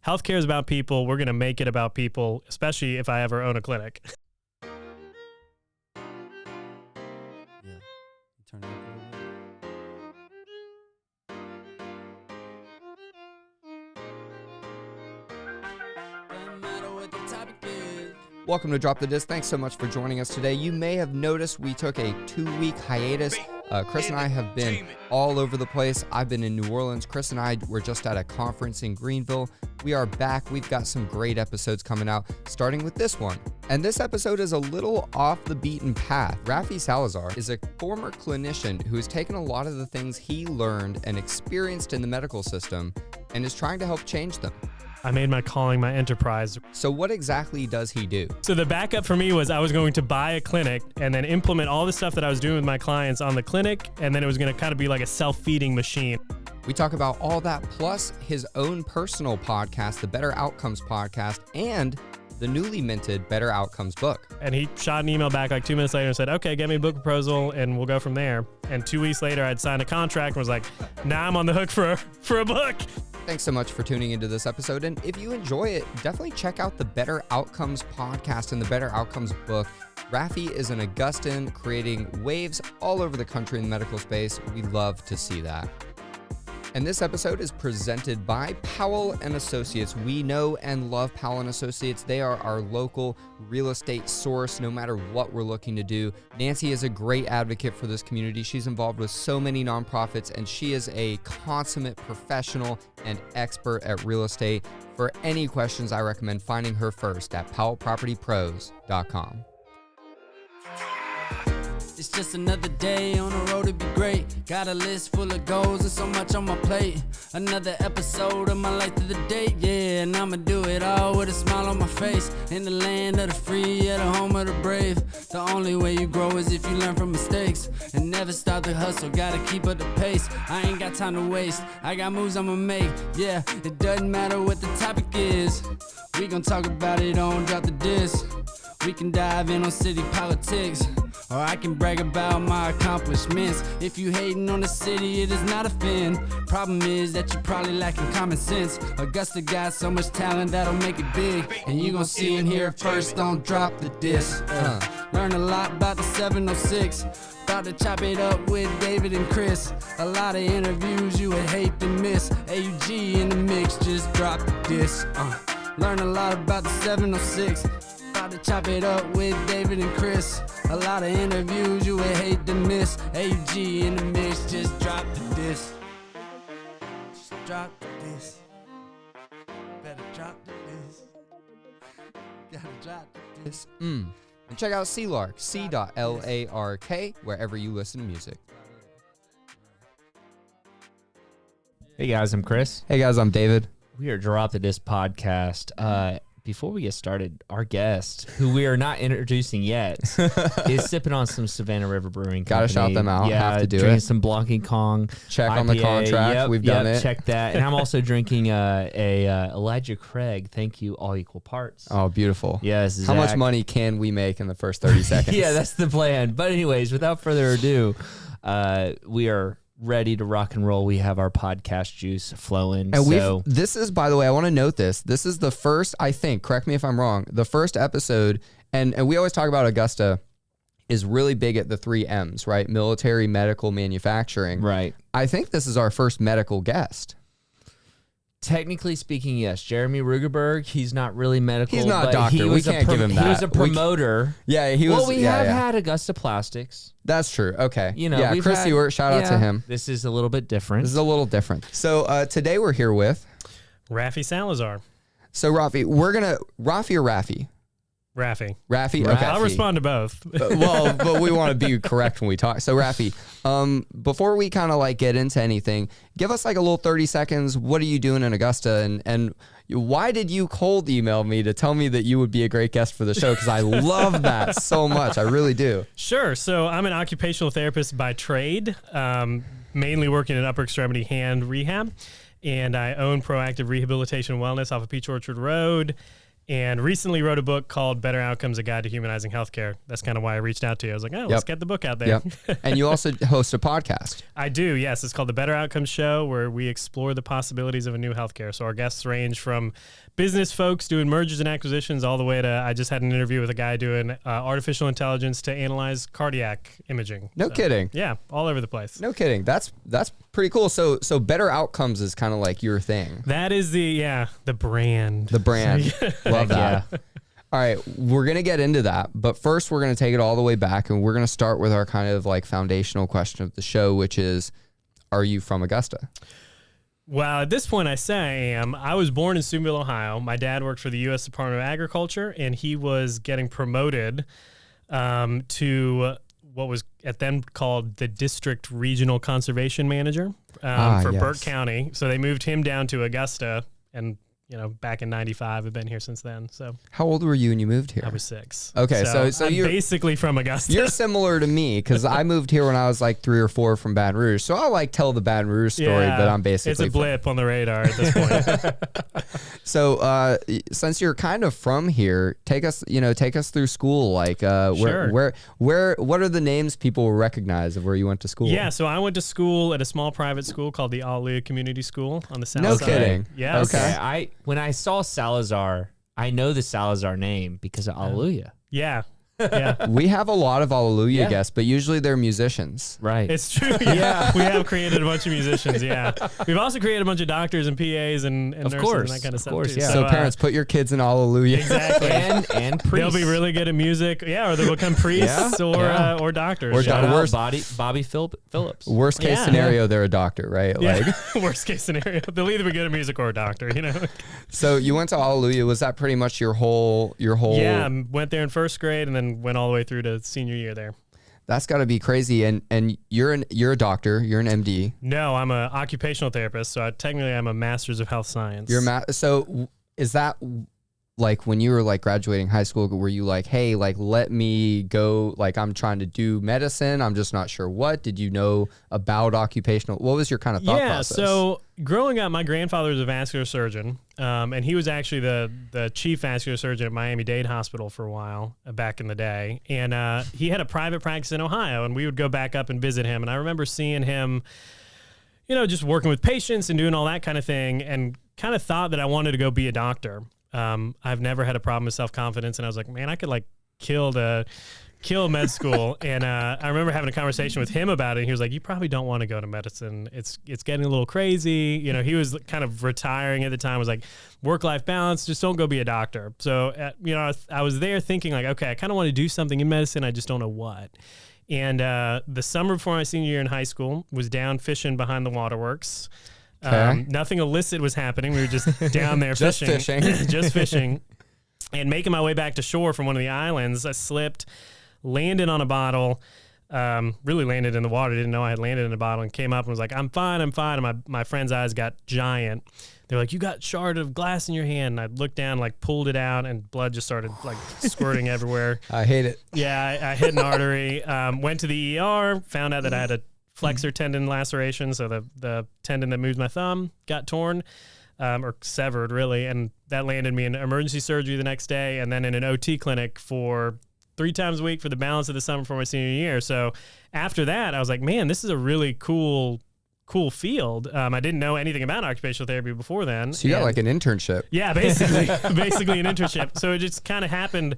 healthcare is about people. We're going to make it about people, especially if I ever own a clinic. Yeah. Turn it up a little bit. Welcome to Drop the Disc. Thanks so much for joining us today. You may have noticed we took a 2-week hiatus. Chris and I have been all over the place. I've been in New Orleans. Chris and I were just at a conference in Greenville. We are back. We've got some great episodes coming out, starting with this one. And this episode is a little off the beaten path. Rafi Salazar is a former clinician who has taken a lot of the things he learned and experienced in the medical system and is trying to help change them. I made my calling my enterprise. So what exactly does he do? So the backup for me was I was going to buy a clinic and then implement all the stuff that I was doing with my clients on the clinic, and then it was going to kind of be like a self-feeding machine. We talk about all that, plus his own personal podcast, the Better Outcomes podcast, and the newly minted Better Outcomes book. And he shot an email back like 2 minutes later and said, okay, get me a book proposal and we'll go from there. And 2 weeks later, I'd signed a contract and was like, now I'm on the hook for a book. Thanks so much for tuning into this episode. And if you enjoy it, definitely check out the Better Outcomes podcast and the Better Outcomes book. Rafi is an Augustan creating waves all over the country in the medical space. We love to see that. And this episode is presented by Powell & Associates. We know and love Powell & Associates. They are our local real estate source, no matter what we're looking to do. Nancy is a great advocate for this community. She's involved with so many nonprofits, and she is a consummate professional and expert at real estate. For any questions, I recommend finding her first at powellpropertypros.com. It's just another day on the road to be great. Got a list full of goals and so much on my plate. Another episode of my life to the date, yeah. And I'ma do it all with a smile on my face. In the land of the free, at the home of the brave. The only way you grow is if you learn from mistakes. And never stop the hustle, gotta keep up the pace. I ain't got time to waste, I got moves I'ma make. Yeah, it doesn't matter what the topic is. We gon' talk about it on Drop the Disc. We can dive in on city politics, or I can brag about my accomplishments. If you hating on the city, it is not a fin. Problem is that you probably lacking common sense. Augusta got so much talent that'll make it big, and you gon' see and hear it first. Don't drop the disc. Learn a lot about the 706. About to chop it up with David and Chris. A lot of interviews you would hate to miss. AUG in the mix, just drop the disc. Learn a lot about the 706. About to chop it up with David and Chris. A lot of interviews you would hate to miss. AUG in the mix, just drop the disc. Just drop the disc. Better drop the disc. Gotta drop the disc. And check out C-Lark, C.LARK, wherever you listen to music. Hey guys, I'm Chris. Hey guys, I'm David. We are Drop the Disc podcast. Before we get started, our guest, who we are not introducing yet, is sipping on some Savannah River Brewing Company. Gotta shout them out. Yeah, have to do drinking it. some Blanc & Kong Check IPA. on the contract. Yep, We've done it. Check that. And I'm also drinking a Elijah Craig. Thank you, all equal parts. Oh, beautiful. Yes. How much money can we make in the first 30 seconds? Yeah, that's the plan. But anyways, without further ado, we are ready to rock and roll. We have our podcast juice flowing. And this is, by the way, I want to note this. This is the first, I think, correct me if I'm wrong, the first episode, and we always talk about Augusta is really big at the 3 M's, right? Military, medical, manufacturing. Right. I think this is our first medical guest. Technically speaking, yes. Jeremy Rugerberg, he's not really medical. He's not a but doctor. We can't give him that. He was a promoter. He was. Well, we have had Augusta Plastics. That's true. Okay. You know, yeah, Chris Ewart, shout out to him. This is a little bit different. This is a little different. So today we're here with Rafi Salazar. So Rafi, Rafi or Rafi? Rafi. Rafi? Okay. I'll respond to both. Well, but we want to be correct when we talk. So Rafi, before we kind of like get into anything, give us like a little 30 seconds. What are you doing in Augusta? And why did you cold email me to tell me that you would be a great guest for the show? Because I love that so much. I really do. Sure. So I'm an occupational therapist by trade, mainly working in upper extremity hand rehab. And I own Proactive Rehabilitation and Wellness off of Peach Orchard Road. and recently wrote a book called Better Outcomes, A Guide to Humanizing Healthcare. That's kind of why I reached out to you. I was like, let's get the book out there. Yep. And you also host a podcast. I do, yes. It's called The Better Outcomes Show, where we explore the possibilities of a new healthcare. So our guests range from business folks doing mergers and acquisitions all the way to, I just had an interview with a guy doing artificial intelligence to analyze cardiac imaging. No kidding. Yeah, all over the place. No kidding. That's pretty cool. So Better Outcomes is kind of like your thing. That is the brand. The brand. Love that. Yeah. All right, we're going to get into that, but first we're going to take it all the way back, and we're going to start with our kind of like foundational question of the show, which is, are you from Augusta? Well, at this point, I say I am. I was born in Steubenville, Ohio. My dad worked for the U.S. Department of Agriculture, and he was getting promoted to what was at then called the District Regional Conservation Manager for Burke County. So they moved him down to Augusta, and back in '95, I've been here since then. So how old were you when you moved here? I was 6. Okay, so I'm you're basically from Augusta. You're similar to me because I moved here when I was like 3 or 4 from Baton Rouge. So I'll like tell the Baton Rouge story, but I'm basically it's a blip on the radar at this point. So since you're kind of from here, take us through school. Like Sure. what are the names people will recognize of where you went to school? Yeah, so I went to school at a small private school called the Augusta Community School on the south No side. kidding. Yeah. Okay. When I saw Salazar, I know the Salazar name because of Alleluia. Yeah. Yeah. We have a lot of Alleluia Yeah. guests, but usually they're musicians. Right. It's true. Yeah. We have created a bunch of musicians. Yeah. We've also created a bunch of doctors and PAs and nurses course, and that kind of of stuff. course, too. yeah. So parents, put your kids in Alleluia. Exactly. and priests. They'll be really good at music. Yeah. Or they'll become priests or doctors. Or Shout Worst- out Bobby Phillips. Worst case Yeah. scenario, they're a doctor, right? Yeah. Like, Worst case scenario. They'll either be good at music or a doctor, so you went to Alleluia. Was that pretty much your whole? Yeah. I went there in first grade and then went all the way through to senior year there. That's got to be crazy. And you're a doctor. You're an MD. No, I'm an occupational therapist. So technically I'm a master's of health science. So is that like when you were like graduating high school, were you like, hey, like let me go, like I'm trying to do medicine, I'm just not sure what? Did you know about occupational? What was your kind of thought process? So growing up, my grandfather was a vascular surgeon, and he was actually the chief vascular surgeon at Miami-Dade Hospital for a while back in the day. And he had a private practice in Ohio, and we would go back up and visit him. And I remember seeing him, just working with patients and doing all that kind of thing, and kind of thought that I wanted to go be a doctor. I've never had a problem with self-confidence, and I was like, man, I could like kill med school. And I remember having a conversation with him about it. And he was like, you probably don't want to go to medicine. It's getting a little crazy. He was kind of retiring at the time, was like, work-life balance, just don't go be a doctor. So, I was there thinking like, okay, I kind of want to do something in medicine. I just don't know what. And the summer before my senior year in high school, was down fishing behind the waterworks. Okay. Nothing illicit was happening. We were just down there Just fishing. fishing. Just fishing. And making my way back to shore from one of the islands, I slipped, landed on a bottle, really landed in the water. Didn't know I had landed in a bottle, and came up and was like, I'm fine. And my friend's eyes got giant. They're like, you got shard of glass in your hand. And I looked down, like pulled it out, and blood just started like squirting everywhere. I hate it. Yeah, I hit an artery. Went to the ER, found out that I had a flexor tendon laceration, so the tendon that moves my thumb got torn, or severed really, and that landed me in emergency surgery the next day, and then in an OT clinic for 3 times a week for the balance of the summer for my senior year. So after that, I was like, man, this is a really cool field. I didn't know anything about occupational therapy before then. So you got like an internship. Yeah, basically an internship. So it just kind of happened,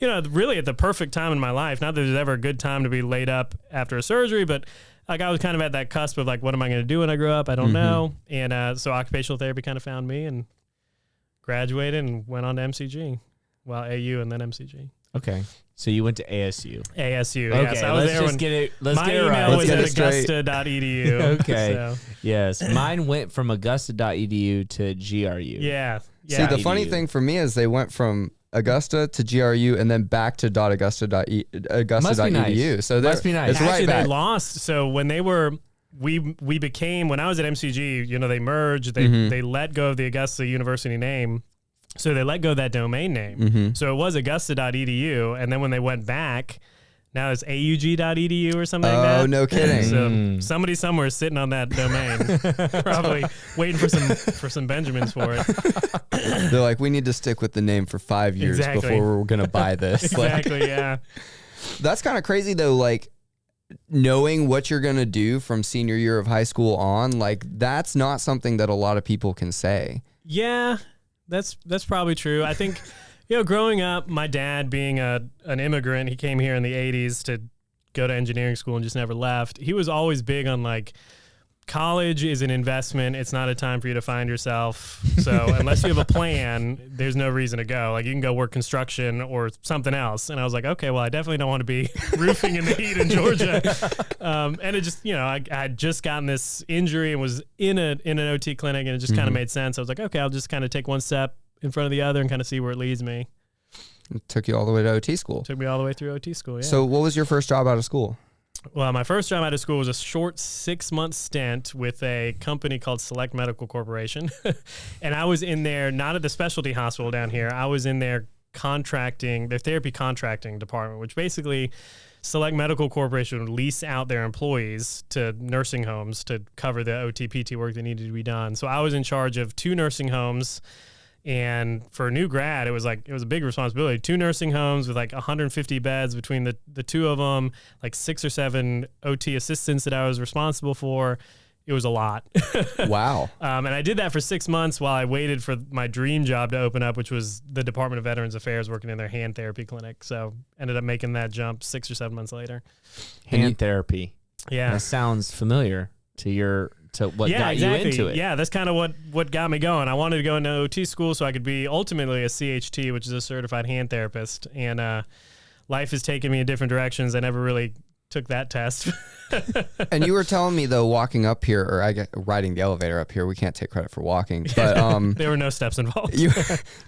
really at the perfect time in my life. Not that there's ever a good time to be laid up after a surgery, but like I was kind of at that cusp of like, what am I going to do when I grow up? I don't know. And so occupational therapy kind of found me, and graduated and went on to MCG. Well, AU and then MCG. Okay. So you went to ASU. ASU. Okay, Yes, I was let's there just when get it. Let's my get it email right. was Let's at get it straight. augusta.edu. Okay. So, Yes, mine went from augusta.edu to GRU. yeah. See, the funny EDU. thing for me is they went from Augusta to GRU and then back to Augusta.edu. So Must be nice. it's Actually, right back. they lost. So when they were, we became, when I was at MCG, they merged. They let go of the Augusta University name. So they let go of that domain name. So it was augusta.edu. And then when they went back, Now it's aug.edu or something like that. Oh, no kidding. So somebody somewhere is sitting on that domain, probably waiting for some Benjamins for it. They're like, we need to stick with the name for 5 years Exactly. before we're going to buy this. Exactly, yeah. That's kind of crazy though. Like knowing what you're going to do from senior year of high school on, like that's not something that a lot of people can say. Yeah, that's probably true. I think, growing up, my dad being an immigrant, he came here in the 80s to go to engineering school and just never left. He was always big on like, college is an investment. It's not a time for you to find yourself. So unless you have a plan, there's no reason to go. Like you can go work construction or something else. And I was like, okay, well, I definitely don't want to be roofing in the heat in Georgia. And it just, I had just gotten this injury and was in an OT clinic, and it just kind of made sense. I was like, okay, I'll just kind of take one step in front of the other and kind of see where it leads me. It took you all the way to OT school. Took me all the way through OT school, yeah. So what was your first job out of school? Well, my first job out of school was a short 6-month stint with a company called Select Medical Corporation. And I was in there, not at the specialty hospital down here. I was in their therapy contracting department, which basically Select Medical Corporation would lease out their employees to nursing homes to cover the OT, PT work that needed to be done. So I was in charge of 2 nursing homes. And for a new grad, it was a big responsibility. 2 nursing homes with like 150 beds between the 2 of them, like 6 or 7 OT assistants that I was responsible for. It was a lot. Wow. And I did that for 6 months while I waited for my dream job to open up, which was the Department of Veterans Affairs, working in their hand therapy clinic. So ended up making that jump 6 or 7 months later. Hand therapy. Yeah. That sounds familiar to what got you into it. Yeah, that's kind of what got me going. I wanted to go into OT school so I could be ultimately a CHT, which is a certified hand therapist. And life has taken me in different directions. I never really took that test. And you were telling me though, walking up here, or riding the elevator up here, we can't take credit for walking, but there were no steps involved. you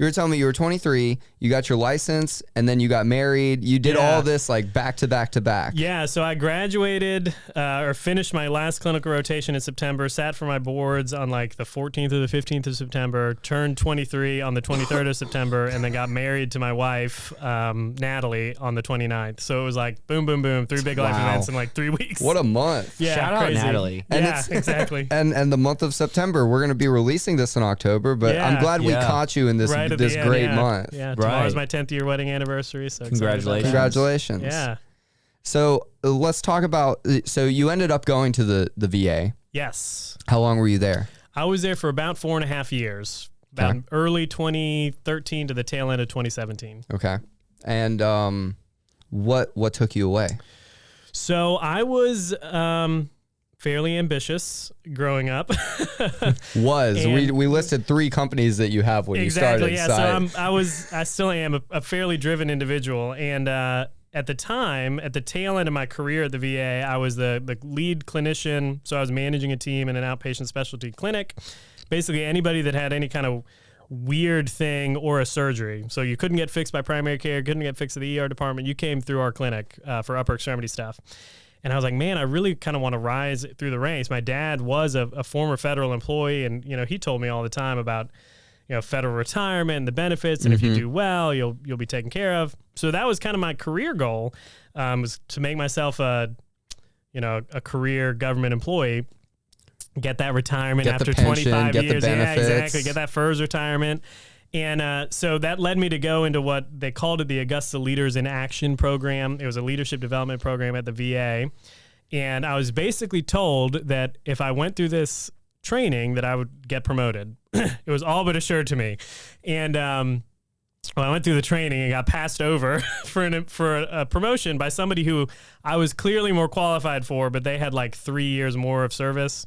were telling me you were 23, you got your license, and then you got married. You did all this like back to back to back. Yeah, so I graduated or finished my last clinical rotation in September, sat for my boards on like the 14th or the 15th of September, turned 23 on the 23rd of September, and then got married to my wife, Natalie, on the 29th. So it was like boom, boom, boom, 3 big life events in like 3 weeks. What a month. Yeah, Shout crazy. out Natalie. And yeah, exactly. And the month of September, we're going to be releasing this in October, but I'm glad we caught you in this right this end, great month. Yeah, tomorrow's my 10th year wedding anniversary. So Congratulations. Congratulations. Yeah. So let's talk about, so you ended up going to the VA. Yes. How long were you there? I was there for about 4.5 years, about early 2013 to the tail end of 2017. Okay. And what took you away? So I was fairly ambitious growing up. We listed 3 companies that you have when you started. Yeah. So I still am a fairly driven individual, and at the time, at the tail end of my career at the VA, I was the lead clinician. So I was managing a team in an outpatient specialty clinic. Basically, anybody that had any kind of weird thing or a surgery. So you couldn't get fixed by primary care, couldn't get fixed at the ER department. You came through our clinic for upper extremity stuff. And I was like, man, I really kind of want to rise through the ranks. My dad was a former federal employee, and he told me all the time about federal retirement and the benefits, and if you do well, you'll be taken care of. So that was kind of my career goal, was to make myself a career government employee. Get that retirement after pension, 25 get years. the Yeah, benefits. exactly. Get that FERS retirement. And so that led me to go into what they called it the Augusta Leaders in Action program. It was a leadership development program at the VA. And I was basically told that if I went through this training that I would get promoted. It was all but assured to me. And I went through the training and got passed over for a promotion by somebody who I was clearly more qualified for, but they had like 3 years more of service.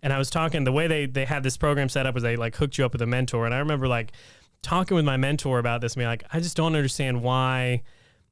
And I was talking, the way they had this program set up was they like hooked you up with a mentor. And I remember like talking with my mentor about this, and being like, I just don't understand why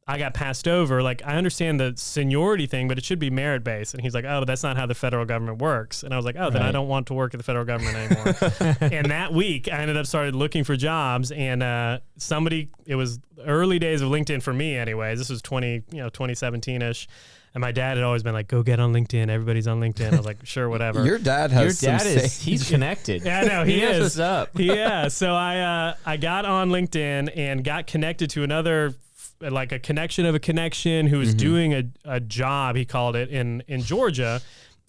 I got passed over. Like, I understand the seniority thing, but it should be merit based. And he's like, oh, that's not how the federal government works. And I was like, oh, then I don't want to work at the federal government anymore. And that week I ended up started looking for jobs, and it was early days of LinkedIn for me anyways. This was 2017-ish. And my dad had always been like, go get on LinkedIn. Everybody's on LinkedIn. I was like, sure, whatever. Your dad he's connected. Yeah, no, he knows is. what's up. Yeah. So I got on LinkedIn and got connected to another like a connection of a connection who was doing a job, he called it, in Georgia,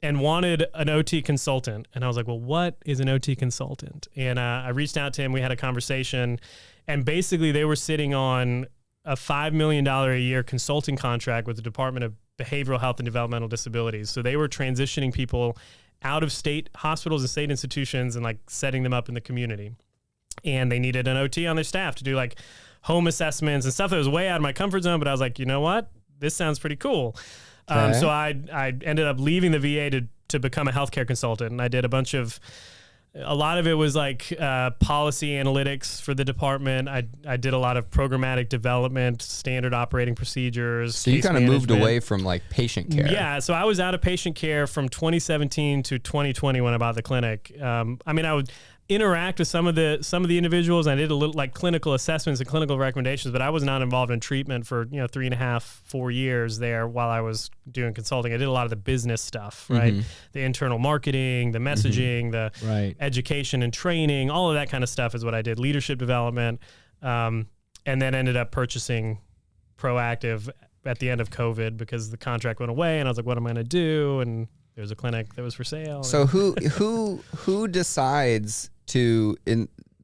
and wanted an OT consultant. And I was like, well, what is an OT consultant? And I reached out to him. We had a conversation, and basically they were sitting on a $5 million a year consulting contract with the Department of Behavioral Health and Developmental Disabilities. So they were transitioning people out of state hospitals and state institutions and like setting them up in the community. And they needed an OT on their staff to do like home assessments and stuff that was way out of my comfort zone. But I was like, you know what? This sounds pretty cool. Okay. So I ended up leaving the VA to become a healthcare consultant. And I did a lot of it was like policy analytics for the department. I did a lot of programmatic development, standard operating procedures. So you kind of moved away from like patient care. Yeah. So I was out of patient care from 2017 to 2020 when I bought the clinic. I mean, I would interact with some of the individuals. I did a little like clinical assessments and clinical recommendations, but I was not involved in treatment for 3.5, 4 years there while I was doing consulting. I did a lot of the business stuff, right? The internal marketing, the messaging, the education and training, all of that kind of stuff is what I did. Leadership development, and then ended up purchasing Proactive at the end of COVID because the contract went away, and I was like, what am I going to do? And there was a clinic that was for sale. So who decides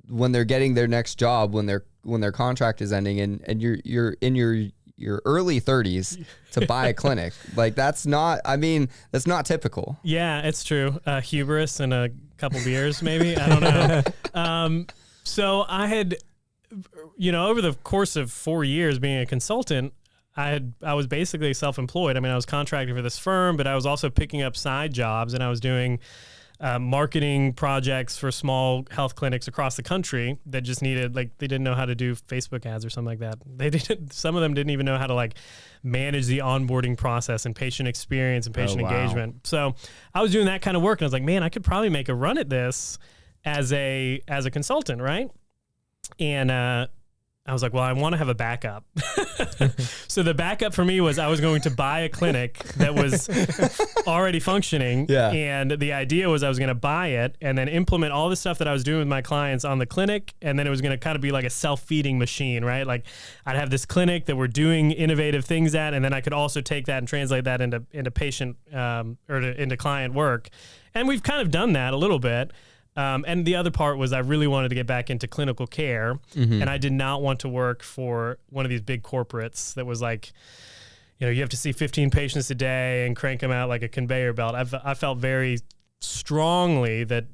when they're getting their next job, when their contract is ending, and you're in your early 30s to buy a clinic? Like that's not typical. Yeah, it's true. Hubris and a couple beers, maybe. I don't know. So I had, over the course of 4 years being a consultant, I was basically self-employed. I mean, I was contracting for this firm, but I was also picking up side jobs, and I was doing marketing projects for small health clinics across the country that just needed, like, they didn't know how to do Facebook ads or something like that. Some of them didn't even know how to like manage the onboarding process and patient experience and patient engagement. So I was doing that kind of work, and I was like, man, I could probably make a run at this as a consultant, right? And I was like, well, I want to have a backup. So the backup for me was I was going to buy a clinic that was already functioning. Yeah. And the idea was I was going to buy it and then implement all the stuff that I was doing with my clients on the clinic. And then it was going to kind of be like a self-feeding machine, right? Like I'd have this clinic that we're doing innovative things at, and then I could also take that and translate that into patient into client work. And we've kind of done that a little bit. And the other part was I really wanted to get back into clinical care, and I did not want to work for one of these big corporates that was like, you have to see 15 patients a day and crank them out like a conveyor belt. I felt very strongly that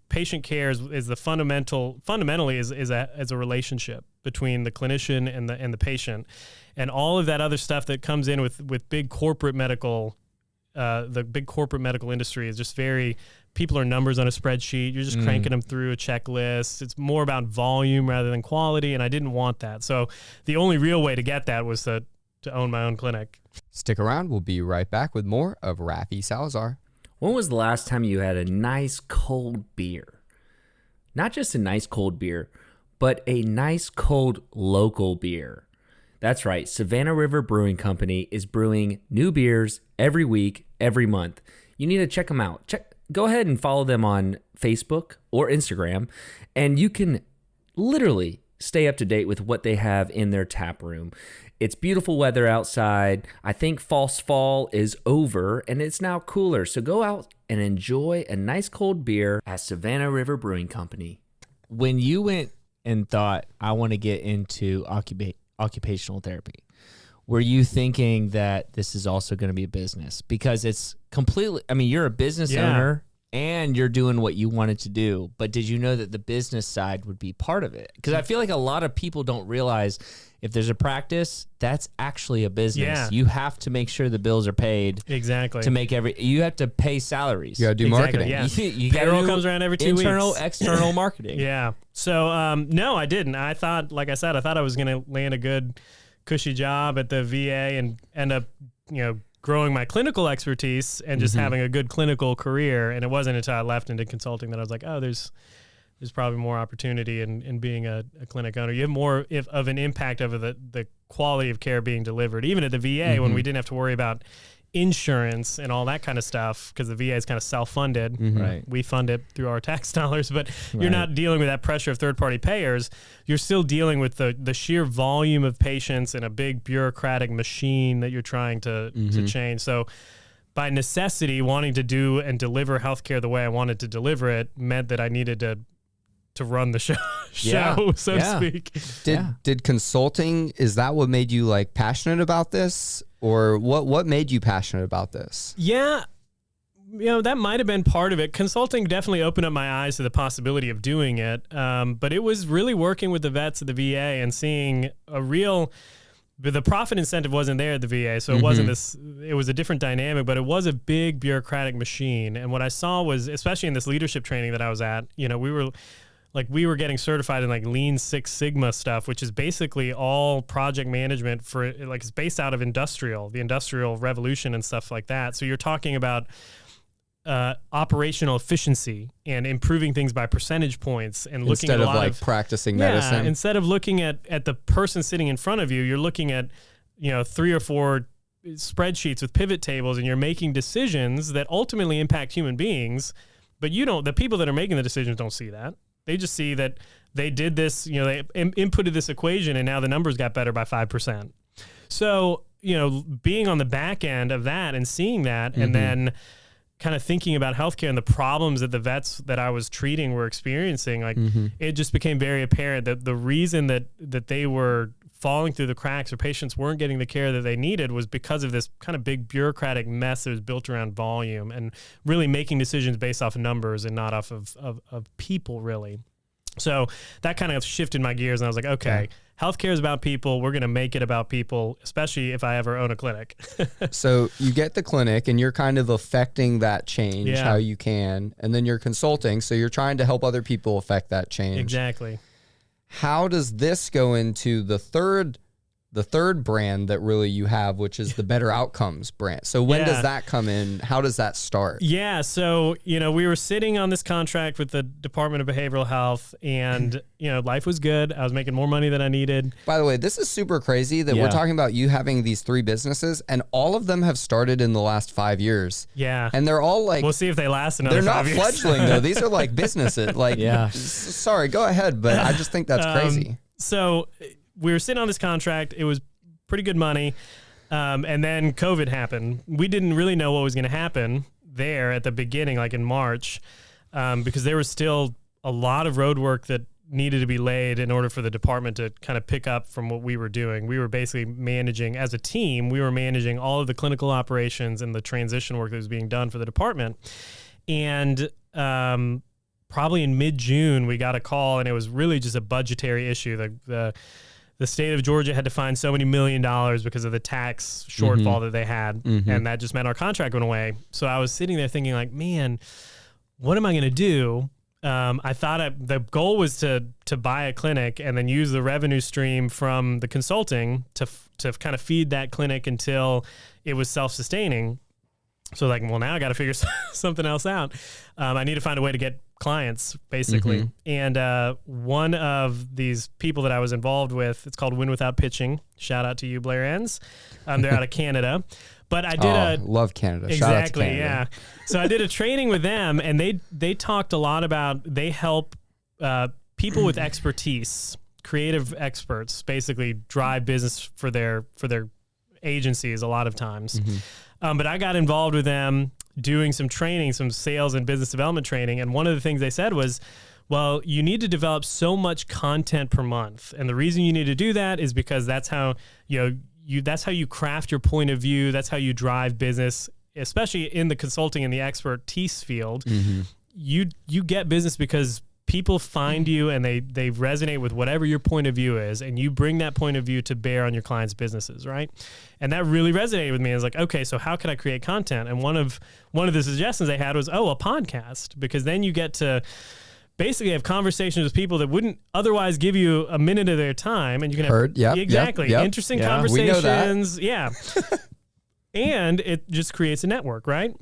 patient care is the fundamentally is a relationship between the clinician and the patient, and all of that other stuff that comes in with big corporate medical. The big corporate medical industry is just people are numbers on a spreadsheet. You're just cranking them through a checklist. It's more about volume rather than quality, and I didn't want that. So the only real way to get that was to own my own clinic. Stick around. We'll be right back with more of Rafi Salazar. When was the last time you had a nice cold beer? Not just a nice cold beer, but a nice cold local beer. That's right. Savannah River Brewing Company is brewing new beers every week, every month. You need to check them out. Go ahead and follow them on Facebook or Instagram, and you can literally stay up to date with what they have in their tap room. It's beautiful weather outside. I think false fall is over, and it's now cooler. So go out and enjoy a nice cold beer at Savannah River Brewing Company. When you went and thought, I want to get into occupational therapy, were you thinking that this is also going to be a business? Because it's completely, you're a business owner and you're doing what you wanted to do, but did you know that the business side would be part of it? Because I feel like a lot of people don't realize if there's a practice, that's actually a business. Yeah. You have to make sure the bills are paid. Exactly. To make you have to pay salaries. You got to do marketing. Yeah. You Payroll comes around every 2 weeks. Internal, external marketing. Yeah. So, no, I didn't. I thought I was going to land a good, cushy job at the VA and end up, growing my clinical expertise and just having a good clinical career. And it wasn't until I left into consulting that I was like, oh, there's probably more opportunity in being a clinic owner. You have more of an impact over the quality of care being delivered. Even at the VA, when we didn't have to worry about insurance and all that kind of stuff, because the VA is kind of self-funded. Right. We fund it through our tax dollars, but you're not dealing with that pressure of third-party payers. You're still dealing with the sheer volume of patients and a big bureaucratic machine that you're trying to change. So by necessity, wanting to do and deliver healthcare the way I wanted to deliver it meant that I needed to run the show, so to speak. Did consulting, is that what made you like passionate about this, or what made you passionate about this? Yeah, that might have been part of it. Consulting definitely opened up my eyes to the possibility of doing it. But it was really working with the vets at the VA and seeing the profit incentive wasn't there at the VA, so it wasn't it was a different dynamic, but it was a big bureaucratic machine. And what I saw was, especially in this leadership training that I was at, we were getting certified in like Lean Six Sigma stuff, which is basically all project management for it's based out of the industrial revolution and stuff like that. So you're talking about operational efficiency and improving things by percentage points, and looking instead at of like practicing medicine. Instead of looking at the person sitting in front of you, you're looking at 3 or 4 spreadsheets with pivot tables, and you're making decisions that ultimately impact human beings. But the people that are making the decisions don't see that. They just see that they did this, they inputted this equation, and now the numbers got better by 5%. So, being on the back end of that and seeing that, and then kind of thinking about healthcare and the problems that the vets that I was treating were experiencing, it just became very apparent that the reason that they were falling through the cracks, or patients weren't getting the care that they needed, was because of this kind of big bureaucratic mess that was built around volume and really making decisions based off of numbers and not off of people, really. So that kind of shifted my gears, and I was like, okay, healthcare is about people. We're going to make it about people, especially if I ever own a clinic. So you get the clinic, and you're kind of affecting that change how you can, and then you're consulting, so you're trying to help other people affect that change. Exactly. How does this go into the third brand that really you have, which is the Better Outcomes brand? So when does that come in? How does that start? Yeah. So, we were sitting on this contract with the Department of Behavioral Health, and, life was good. I was making more money than I needed. By the way, this is super crazy that we're talking about you having these 3 businesses, and all of them have started in the last 5 years. Yeah. And they're all like, we'll see if they last another 5 years. They're not fledgling though. These are like businesses. Sorry, go ahead. But I just think that's crazy. So we were sitting on this contract. It was pretty good money. And then COVID happened. We didn't really know what was going to happen there at the beginning, like in March, because there was still a lot of road work that needed to be laid in order for the department to kind of pick up from what we were doing. We were basically managing, as a team, we were managing all of the clinical operations and the transition work that was being done for the department. And probably in mid-June, we got a call, and it was really just a budgetary issue. The state of Georgia had to find so many $1 million because of the tax shortfall that they had, and that just meant our contract went away. So I was sitting there thinking, like, man, what am I going to do? I thought the goal was to buy a clinic and then use the revenue stream from the consulting to kind of feed that clinic until it was self-sustaining. So like, well, now I got to figure something else out. I need to find a way to get clients, basically. And one of these people that I was involved with, it's called Win Without Pitching. Shout out to you, Blair Enns. They're out of Canada. But I did love Canada. Exactly, shout out to Canada. Yeah. So I did a training with them, and they talked a lot about, they help people with expertise, creative experts, basically drive business for their agencies a lot of times. But I got involved with them doing some training, some sales and business development training. And one of the things they said was, well, you need to develop so much content per month. And the reason you need to do that is because that's how, that's how you craft your point of view. That's how you drive business, especially in the consulting and the expertise field. You get business because people find you and they resonate with whatever your point of view is, and you bring that point of view to bear on your clients' businesses, right? And that really resonated with me. I was like, okay, so how can I create content? And one of the suggestions they had was, a podcast, because then you get to basically have conversations with people that wouldn't otherwise give you a minute of their time, and you can have interesting conversations. Yeah. And it just creates a network, right?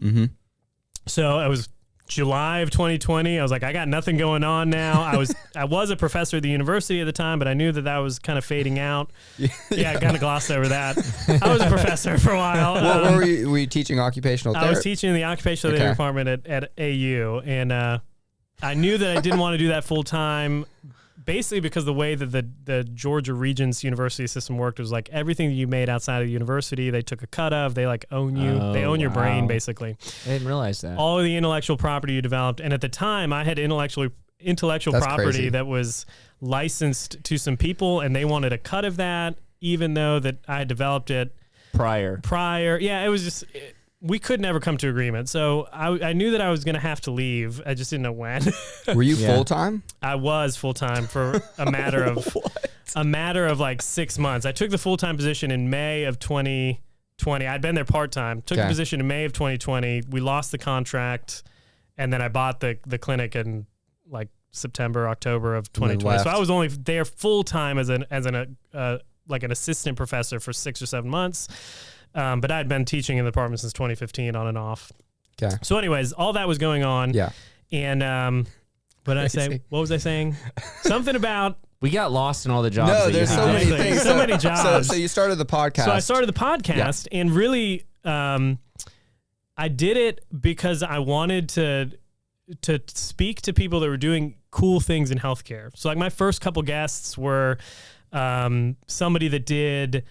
So I was July of 2020. I was like, I got nothing going on now. I was a professor at the university at the time, but I knew that was kind of fading out. Yeah, I kind of glossed over that. I was a professor for a while. What were you teaching occupational therapy? I was teaching in the occupational therapy department at AU, and I knew that I didn't want to do that full time. Basically, because the way that the Georgia Regents University system worked was like everything that you made outside of the university, they took a cut of. They like own you. They own your brain, basically. I didn't realize that. All of the intellectual property you developed. And at the time, I had intellectual That's property crazy. that was licensed to some people, and they wanted a cut of that, even though that I had developed it prior. Yeah, it was just... we could never come to agreement. So I knew that I was going to have to leave. I just didn't know when. Were you full-time? I was full-time for a matter of like 6 months. I took the full-time position in May of 2020. I'd been there part-time. Took the position in May of 2020. We lost the contract, and then I bought the clinic in like September, October of 2020. So I was only there full-time as an assistant professor for 6 or 7 months. But I'd been teaching in the department since 2015 on and off. Okay. So anyways, all that was going on. Yeah. And what did I say? What was I saying? Something about... We got lost in all the jobs. No, there's so many things. So many jobs. So you started the podcast. So I started the podcast, and really I did it because I wanted to speak to people that were doing cool things in healthcare. So like my first couple guests were somebody that did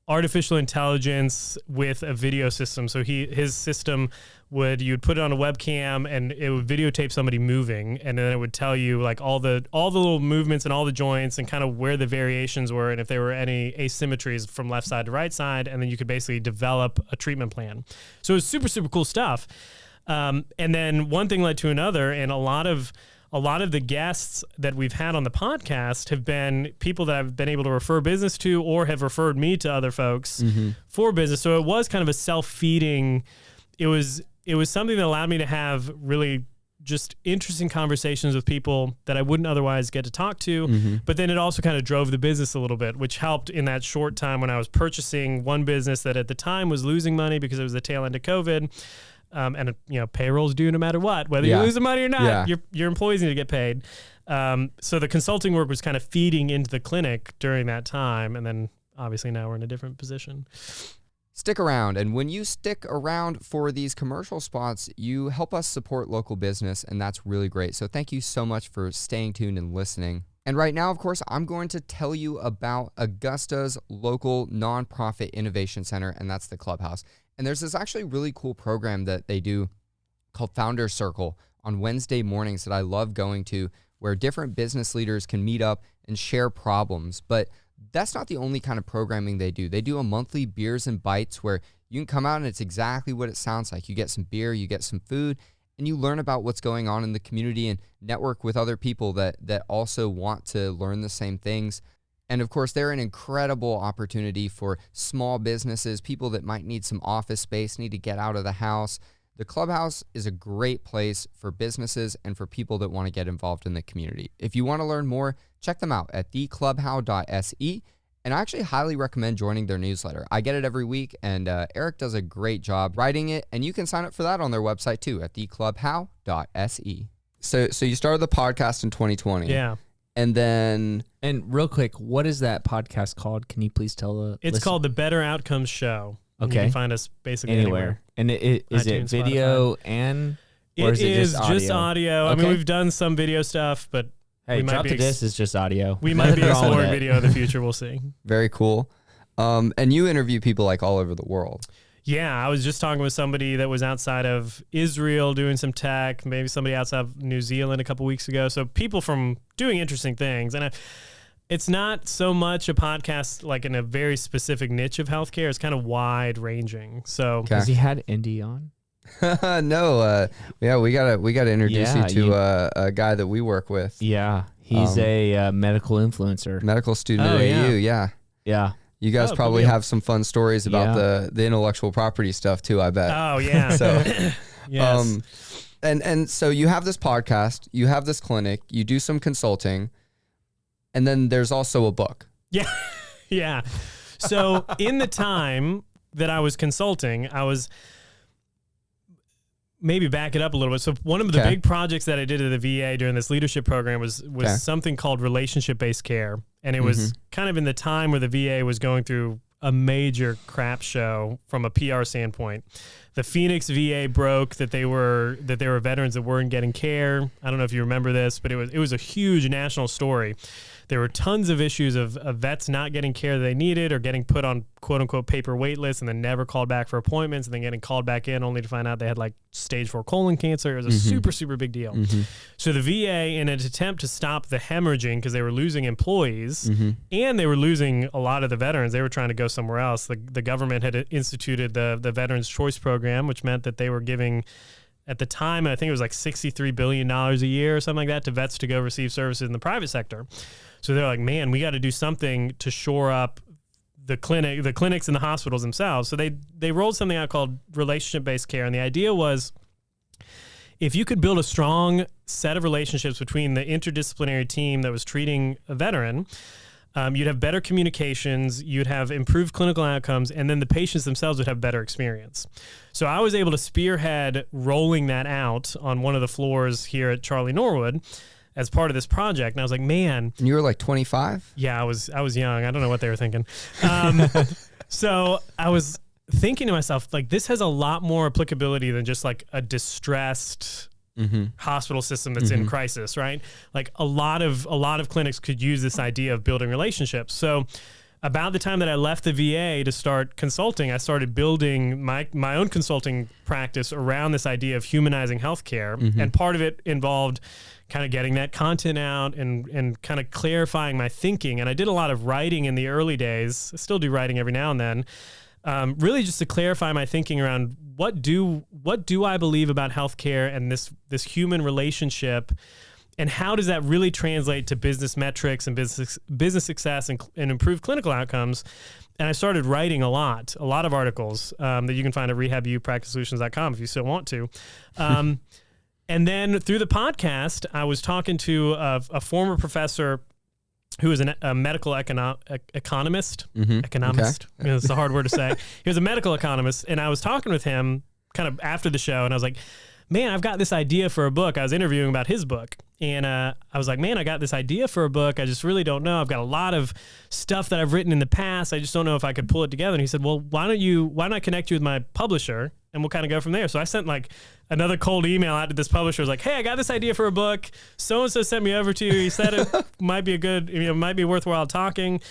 artificial intelligence with a video system. So his system you'd put it on a webcam and it would videotape somebody moving, and then it would tell you like all the little movements and all the joints and kind of where the variations were and if there were any asymmetries from left side to right side, and then you could basically develop a treatment plan. So it was super, super cool stuff. And then one thing led to another, and a lot of the guests that we've had on the podcast have been people that I've been able to refer business to or have referred me to other folks for business. So it was kind of a self-feeding. It was something that allowed me to have really just interesting conversations with people that I wouldn't otherwise get to talk to. But then it also kind of drove the business a little bit, which helped in that short time when I was purchasing one business that at the time was losing money because it was the tail end of COVID. And payroll's due no matter what, whether you lose the money or not. Your employees need to get paid. So the consulting work was kind of feeding into the clinic during that time, and then obviously now we're in a different position. Stick around, and when you stick around for these commercial spots, you help us support local business, and that's really great. So thank you so much for staying tuned and listening. And right now, of course, I'm going to tell you about Augusta's local nonprofit innovation center, and that's the Clubhouse. And there's this actually really cool program that they do called Founder Circle on Wednesday mornings that I love going to, where different business leaders can meet up and share problems. But that's not the only kind of programming they do. They do a monthly Beers and Bites where you can come out and it's exactly what it sounds like. You get some beer, you get some food, and you learn about what's going on in the community and network with other people that also want to learn the same things. And of course, they're an incredible opportunity for small businesses, people that might need some office space, need to get out of the house. The Clubhouse is a great place for businesses and for people that want to get involved in the community. If you want to learn more, check them out at theclubhow.se. And I actually highly recommend joining their newsletter. I get it every week, and Eric does a great job writing it. And you can sign up for that on their website too at theclubhow.se. So you started the podcast in 2020. Yeah. And then... And real quick, what is that podcast called? Can you please tell the It's called The Better Outcomes Show. Okay. You can find us basically anywhere. And is iTunes, it video Spotify. and... Or It is just audio. Okay. I mean, we've done some video stuff, but Hey, we might Drop be the Disc is just audio. we might be Nothing wrong with exploring it. video in the future. We'll see. Very cool. And you interview people like all over the world. Yeah, I was just talking with somebody that was outside of Israel doing some tech, maybe somebody outside of New Zealand a couple weeks ago. So people from doing interesting things. And it's not so much a podcast like in a very specific niche of healthcare. It's kind of wide ranging. So Okay. Has he had Indy on? No, we gotta introduce Yeah, you to a guy that we work with, Yeah. He's a medical influencer. medical student Oh, at yeah. AU. Yeah, Yeah. you guys Oh, probably cool. have some fun stories about the intellectual property stuff too. I bet. Oh yeah. So, yes. and so you have this podcast, you have this clinic, you do some consulting, and then there's also a book. Yeah. Yeah. So in the time that I was consulting, maybe back it up a little bit. So one of the big projects that I did at the VA during this leadership program was something called relationship-based care. And it was kind of in the time where the VA was going through a major crap show from a PR standpoint. The Phoenix VA broke that they were veterans that weren't getting care. I don't know if you remember this, but it was a huge national story. There were tons of issues of vets not getting care that they needed or getting put on quote unquote paper wait lists and then never called back for appointments and then getting called back in only to find out they had like stage 4 colon cancer. It was a super, super big deal. So the VA, in an attempt to stop the hemorrhaging because they were losing employees and they were losing a lot of the veterans, they were trying to go somewhere else. The government had instituted the Veterans Choice Program, which meant that they were giving, at the time, I think it was like $63 billion a year or something like that to vets to go receive services in the private sector. So they're like, man, we got to do something to shore up the clinics and the hospitals themselves. So they rolled something out called relationship-based care. And the idea was, if you could build a strong set of relationships between the interdisciplinary team that was treating a veteran, you'd have better communications, you'd have improved clinical outcomes, and then the patients themselves would have better experience. So I was able to spearhead rolling that out on one of the floors here at Charlie Norwood as part of this project. And I was like, man. And you were like 25? Yeah, I was young. I don't know what they were thinking. So I was thinking to myself, like, this has a lot more applicability than just like a distressed hospital system that's in crisis, right? Like a lot of clinics could use this idea of building relationships. So about the time that I left the VA to start consulting, I started building my own consulting practice around this idea of humanizing healthcare. And part of it involved kind of getting that content out and kind of clarifying my thinking. And I did a lot of writing in the early days. I still do writing every now and then. Really just to clarify my thinking around what do I believe about healthcare and this human relationship, and how does that really translate to business metrics and business success and improved clinical outcomes. And I started writing a lot of articles that you can find at rehabupracticesolutions.com if you still want to. And then through the podcast, I was talking to a former professor who was a medical economist. Economist. Okay. It's a hard word to say. He was a medical economist, and I was talking with him kind of after the show, and I was like, man, I've got this idea for a book. I was interviewing about his book. And I was like, man, I got this idea for a book. I just really don't know. I've got a lot of stuff that I've written in the past. I just don't know if I could pull it together. And he said, well, why don't I connect you with my publisher and we'll kind of go from there. So I sent like another cold email out to this publisher. I was like, hey, I got this idea for a book. So-and-so sent me over to you. He said it might be worthwhile talking.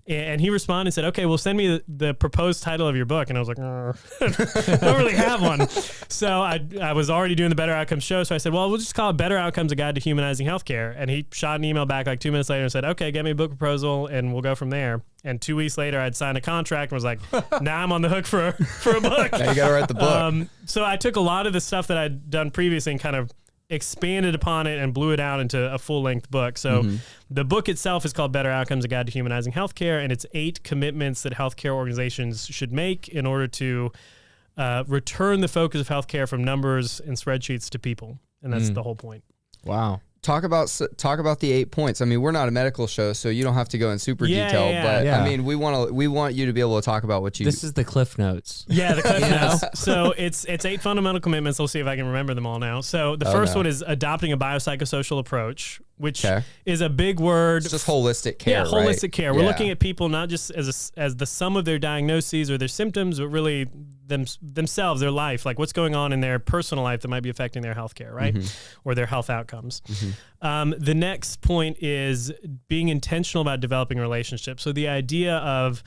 And he responded and said, okay, well, send me the proposed title of your book. And I was like, I don't really have one. So I was already doing the Better Outcomes show. So I said, well, we'll just call it Better Outcomes, A Guide to Humanizing Healthcare. And he shot an email back like 2 minutes later and said, okay, get me a book proposal and we'll go from there. And 2 weeks later, I'd signed a contract and was like, now I'm on the hook for a book. Now you got to write the book. So I took a lot of the stuff that I'd done previously and kind of expanded upon it and blew it out into a full-length book. So the book itself is called Better Outcomes, A Guide to Humanizing Healthcare, and it's 8 commitments that healthcare organizations should make in order to return the focus of healthcare from numbers and spreadsheets to people. And that's the whole point. Wow. Talk about the 8 points. I mean, we're not a medical show, so you don't have to go in super detail. But I mean, we want you to be able to talk about what you. This is the Cliff Notes. Yeah, the Cliff Notes. So it's 8 fundamental commitments. We'll see if I can remember them all now. So the first one is adopting a biopsychosocial approach, which is a big word. It's just holistic care. Yeah, holistic care. We're looking at people not just as the sum of their diagnoses or their symptoms, but really themselves, their life, like what's going on in their personal life that might be affecting their healthcare, right? Or their health outcomes. The next point is being intentional about developing relationships. So the idea of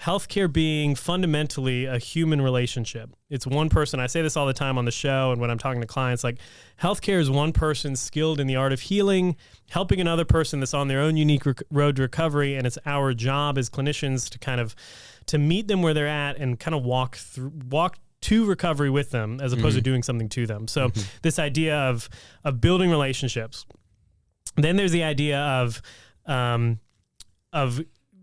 healthcare being fundamentally a human relationship. It's one person. I say this all the time on the show and when I'm talking to clients, like healthcare is one person skilled in the art of healing, helping another person that's on their own unique road to recovery. And it's our job as clinicians to kind of to meet them where they're at and kind of walk to recovery with them as opposed to doing something to them. So this idea of building relationships. Then there's the idea of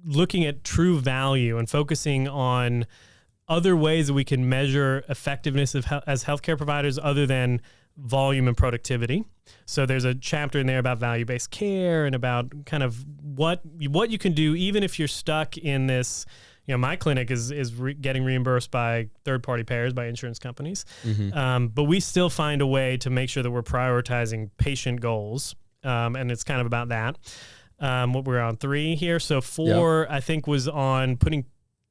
looking at true value and focusing on other ways that we can measure effectiveness as healthcare providers other than volume and productivity. So there's a chapter in there about value-based care and about kind of what you can do even if you're stuck in this my clinic is getting reimbursed by third-party payers, by insurance companies. But we still find a way to make sure that we're prioritizing patient goals. And it's kind of about that. What we're on 3 here. So 4, I think, was on putting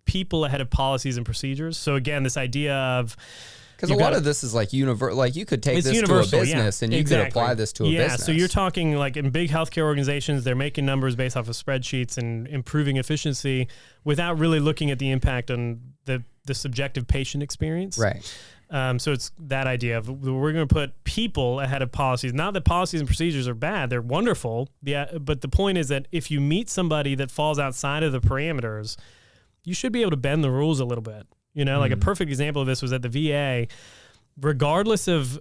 people ahead of policies and procedures. So again, this idea of, because a lot of this is like universal. Like you could take this to a business and you could apply this to a business. Yeah, so you're talking like in big healthcare organizations, they're making numbers based off of spreadsheets and improving efficiency without really looking at the impact on the subjective patient experience. Right. So it's that idea of we're going to put people ahead of policies. Not that policies and procedures are bad; they're wonderful. Yeah, but the point is that if you meet somebody that falls outside of the parameters, you should be able to bend the rules a little bit. Like a perfect example of this was at the VA. Regardless of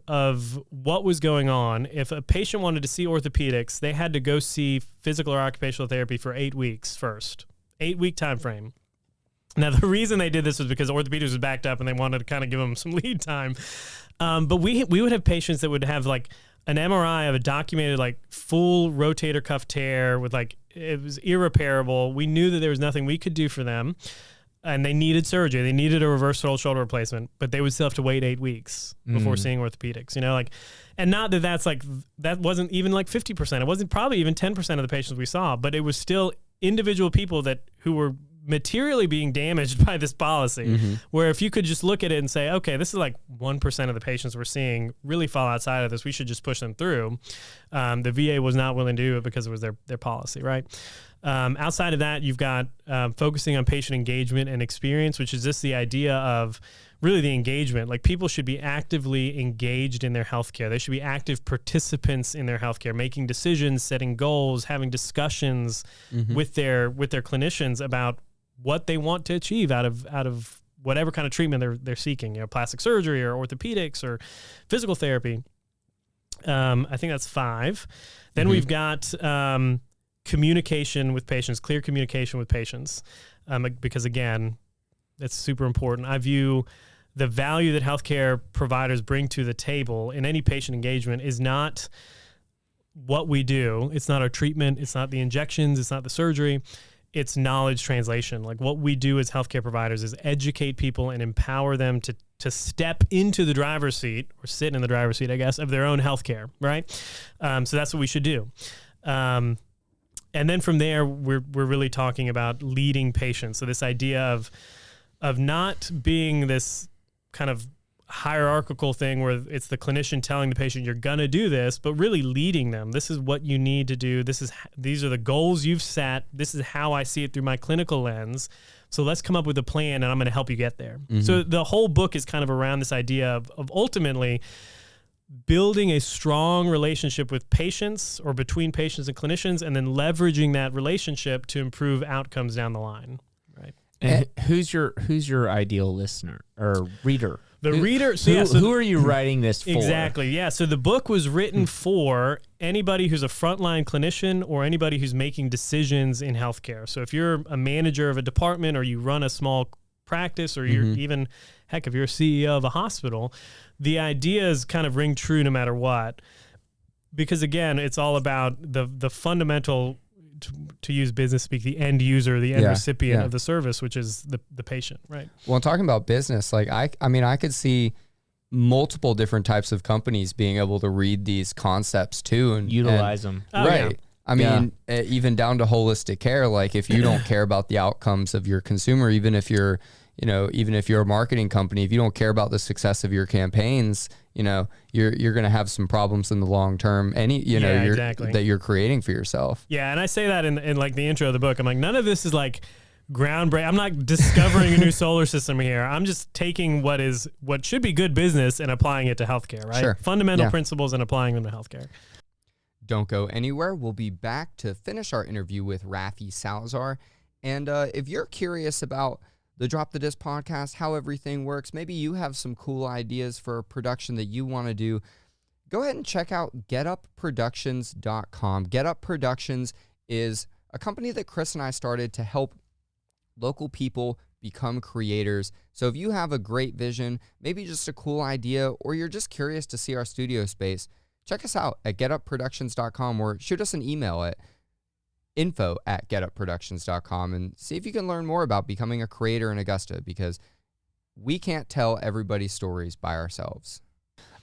what was going on, if a patient wanted to see orthopedics, they had to go see physical or occupational therapy for 8 weeks first. 8-week time frame. Now, the reason they did this was because orthopedics was backed up and they wanted to kind of give them some lead time. But we would have patients that would have like an MRI of a documented like full rotator cuff tear with like, it was irreparable. We knew that there was nothing we could do for them. And they needed surgery. They needed a reverse shoulder replacement, but they would still have to wait 8 weeks before seeing orthopedics, and not that that's like, that wasn't even like 50%. It wasn't probably even 10% of the patients we saw, but it was still individual people who were materially being damaged by this policy, where if you could just look at it and say, okay, this is like 1% of the patients we're seeing really fall outside of this, we should just push them through. The VA was not willing to do it because it was their policy, right? Outside of that, you've got focusing on patient engagement and experience, which is just the idea of really the engagement. Like people should be actively engaged in their healthcare. They should be active participants in their healthcare, making decisions, setting goals, having discussions with their clinicians about what they want to achieve out of whatever kind of treatment they're seeking. Plastic surgery or orthopedics or physical therapy. I think that's 5. Then we've got communication with patients, clear communication with patients, because again, that's super important. I view the value that healthcare providers bring to the table in any patient engagement is not what we do. It's not our treatment. It's not the injections. It's not the surgery. It's knowledge translation. Like what we do as healthcare providers is educate people and empower them to step into the driver's seat or sit in the driver's seat, I guess, of their own healthcare, right? So that's what we should do. And then from there, we're really talking about leading patients. So this idea of not being this kind of hierarchical thing where it's the clinician telling the patient you're gonna do this, but really leading them. This is what you need to do. These are the goals you've set. This is how I see it through my clinical lens. So let's come up with a plan, and I'm going to help you get there. So the whole book is kind of around this idea of ultimately building a strong relationship with patients or between patients and clinicians, and then leveraging that relationship to improve outcomes down the line. Right. And who's your ideal listener or reader? The reader. Who are you writing this for? Exactly. Yeah. So the book was written for anybody who's a frontline clinician or anybody who's making decisions in healthcare. So if you're a manager of a department or you run a small practice or you're even, heck, if you're a CEO of a hospital, the ideas kind of ring true no matter what. Because again, it's all about the fundamental, to use business speak, the end user, the end recipient of the service, which is the patient, right? Well, talking about business, like I mean, I could see multiple different types of companies being able to read these concepts too and utilize them. Right. I mean, even down to holistic care. Like if you don't care about the outcomes of your consumer, even if you're a marketing company, if you don't care about the success of your campaigns, you're going to have some problems in the long term. That you're creating for yourself. Yeah, and I say that in like the intro of the book. I'm like, none of this is like groundbreaking. I'm not discovering a new solar system here. I'm just taking what should be good business and applying it to healthcare, right? Sure. Fundamental principles and applying them to healthcare. Don't go anywhere. We'll be back to finish our interview with Rafi Salazar. And if you're curious about the Drop the Disc podcast, how everything works, maybe you have some cool ideas for a production that you want to do, go ahead and check out getupproductions.com. Get Up Productions is a company that Chris and I started to help local people become creators. So if you have a great vision, maybe just a cool idea, or you're just curious to see our studio space, check us out at getupproductions.com or shoot us an email at info@getupproductions.com and see if you can learn more about becoming a creator in Augusta, because we can't tell everybody's stories by ourselves.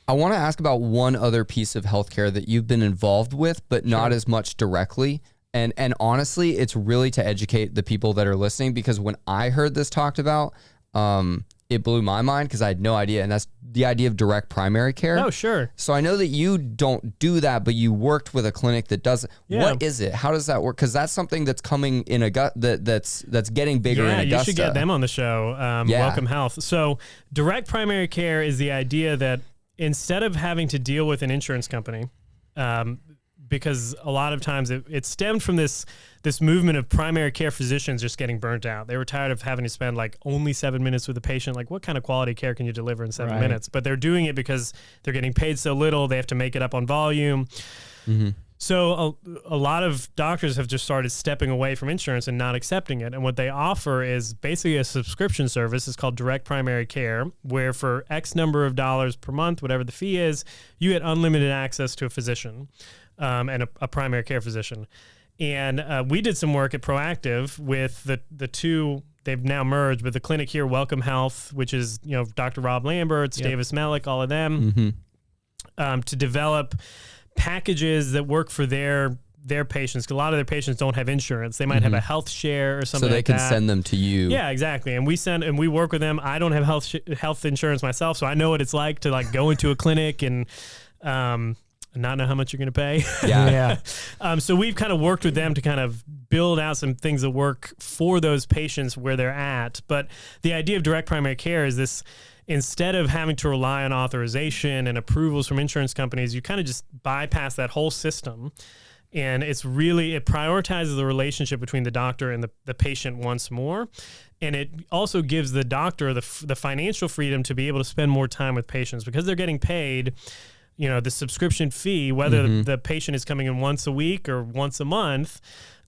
I want to ask about one other piece of healthcare that you've been involved with, but not as much directly. And honestly, it's really to educate the people that are listening, because when I heard this talked about, it blew my mind because I had no idea. And that's the idea of direct primary care. Oh, sure. So I know that you don't do that, but you worked with a clinic that does it. Yeah. What is it? How does that work? Because that's something that's coming in that's getting bigger in Augusta. Yeah, you should get them on the show. Welcome Health. So direct primary care is the idea that instead of having to deal with an insurance company, because a lot of times it stemmed from this movement of primary care physicians just getting burnt out. They were tired of having to spend like only 7 minutes with a patient. Like, what kind of quality care can you deliver in 7 minutes? But they're doing it because they're getting paid so little. They have to make it up on volume. Mm-hmm. So a lot of doctors have just started stepping away from insurance and not accepting it. And what they offer is basically a subscription service. It's called direct primary care, where for X number of dollars per month, whatever the fee is, you get unlimited access to a physician and a primary care physician. And we did some work at Proactive with the two. They've now merged, but the clinic here, Welcome Health, which is Dr. Rob Lamberts, Davis Mellick, all of them, to develop packages that work for their patients. 'Cause a lot of their patients don't have insurance. They might have a health share or something. So they like can that. send them to you. Yeah, exactly. And we work with them. I don't have health insurance myself, so I know what it's like to like go into a clinic and not know how much you're going to pay. So we've kind of worked with them to kind of build out some things that work for those patients where they're at. But the idea of direct primary care is this: instead of having to rely on authorization and approvals from insurance companies, you kind of just bypass that whole system. And it prioritizes the relationship between the doctor and the patient once more. And it also gives the doctor the financial freedom to be able to spend more time with patients, because they're getting paid the subscription fee, whether the patient is coming in once a week or once a month.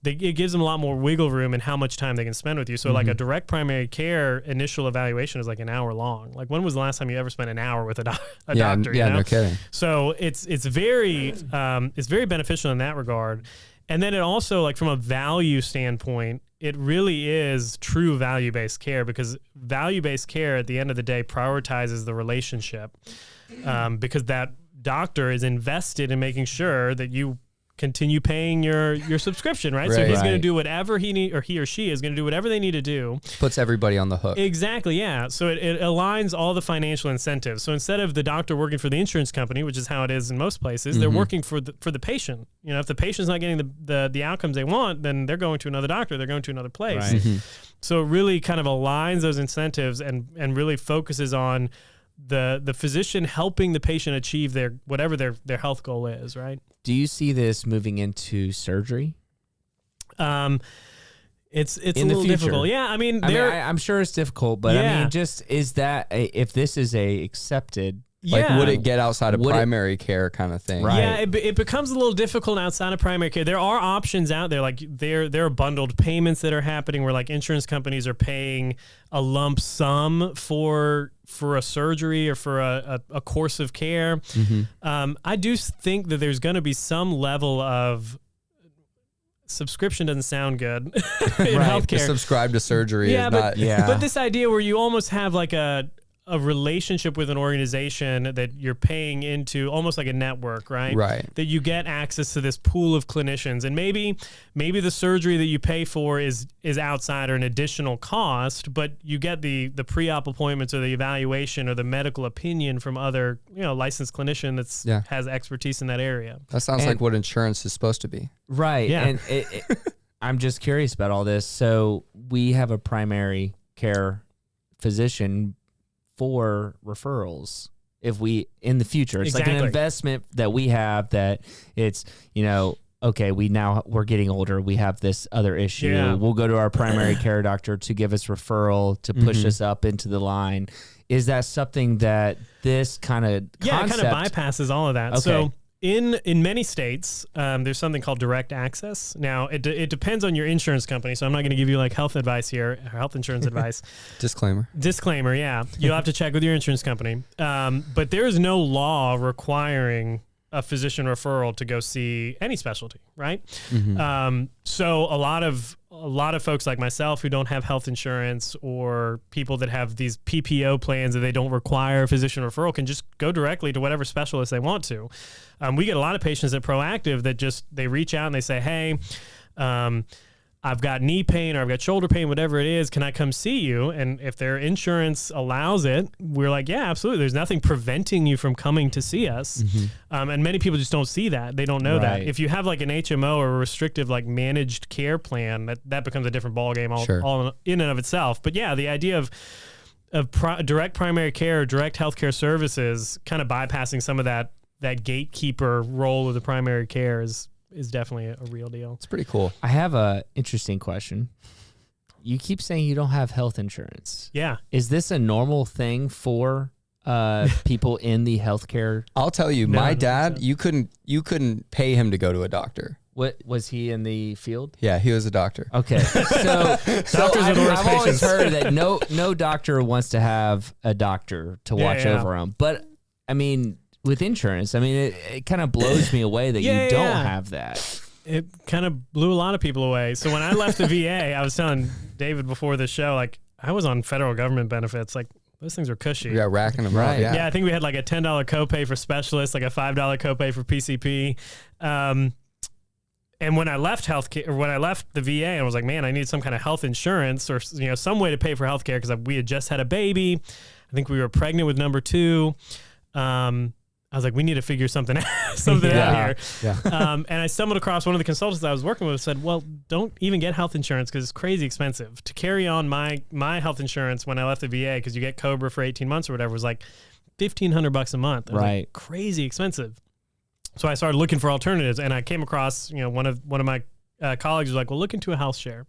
It gives them a lot more wiggle room in how much time they can spend with you. So like a direct primary care initial evaluation is like an hour long. Like, when was the last time you ever spent an hour with a doctor? Yeah, no kidding. So it's very beneficial in that regard. And then it also, like, from a value standpoint, it really is true value-based care, because value-based care at the end of the day prioritizes the relationship, because that doctor is invested in making sure that you continue paying your subscription, right? So he's going to do whatever he or she is going to do whatever they need to do. Puts everybody on the hook. Exactly, yeah. So it aligns all the financial incentives. So instead of the doctor working for the insurance company, which is how it is in most places, they're working for the patient. If the patient's not getting the outcomes they want, then they're going to another doctor. They're going to another place. Right. So it really kind of aligns those incentives and really focuses on the physician helping the patient achieve whatever their health goal is, right? Do you see this moving into surgery? It's a little difficult. Yeah, I'm sure it's difficult, but just is that if this is a accepted? Like, would it get outside of primary care kind of thing? Right. Yeah, it becomes a little difficult outside of primary care. There are options out there. Like, there are bundled payments that are happening where, like, insurance companies are paying a lump sum for a surgery or for a course of care. I do think that there's going to be some level of subscription. Doesn't sound good in healthcare. Subscribe to surgery is not. But this idea where you almost have like a relationship with an organization that you're paying into, almost like a network, right? Right. That you get access to this pool of clinicians, and maybe the surgery that you pay for is outside or an additional cost, but you get the pre-op appointments or the evaluation or the medical opinion from other licensed clinician that's has expertise in that area. That sounds like what insurance is supposed to be. Right. Yeah. And I'm just curious about all this. So we have a primary care physician for referrals if we in the future. It's like an investment that we have, that it's okay, we're getting older, we have this other issue, we'll go to our primary care doctor to give us referral to push us up into the line. Is that something that this kind of concept? It kind of bypasses all of that. Okay. So in many states, there's something called direct access. Now, it depends on your insurance company, so I'm not going to give you like health advice here, or health insurance advice. Disclaimer, yeah. You'll have to check with your insurance company. But there is no law requiring a physician referral to go see any specialty, right? So a lot of folks like myself who don't have health insurance, or people that have these PPO plans that they don't require a physician referral, can just go directly to whatever specialist they want to. We get a lot of patients at Proactive that they reach out and they say, hey, I've got knee pain or I've got shoulder pain, whatever it is, can I come see you? And if their insurance allows it, we're like, yeah, absolutely. There's nothing preventing you from coming to see us. And many people just don't see that. They don't know that. If you have like an HMO or a restrictive like managed care plan, that becomes a different ballgame all in and of itself. But yeah, the idea of direct primary care, direct healthcare services, kind of bypassing some of that gatekeeper role of the primary care is definitely a real deal. It's pretty cool. I have a interesting question. You keep saying you don't have health insurance. Yeah. Is this a normal thing for people in the healthcare? I'll tell you, my dad, you couldn't pay him to go to a doctor. What was he in the field? Yeah, he was a doctor. Okay. So I've always heard that no doctor wants to have a doctor to watch over him. But I mean, with insurance, I mean, it kind of blows me away that you don't have that. It kind of blew a lot of people away. So when I left the VA, I was telling David before the show, like, I was on federal government benefits. Like, those things were cushy. Yeah, racking them up. Yeah, I think we had like a $10 copay for specialists, like a $5 copay for PCP. And when I left healthcare, or when I left the VA, I was like, man, I need some kind of health insurance, or some way to pay for healthcare, because we had just had a baby. I think we were pregnant with number 2. I was like, we need to figure something out here. Yeah. And I stumbled across one of the consultants I was working with, said, well, don't even get health insurance because it's crazy expensive. To carry on my health insurance when I left the VA, because you get COBRA for 18 months or whatever, was like $1,500 a month. It was like crazy expensive. So I started looking for alternatives, and I came across, one of my colleagues was like, well, look into a health share.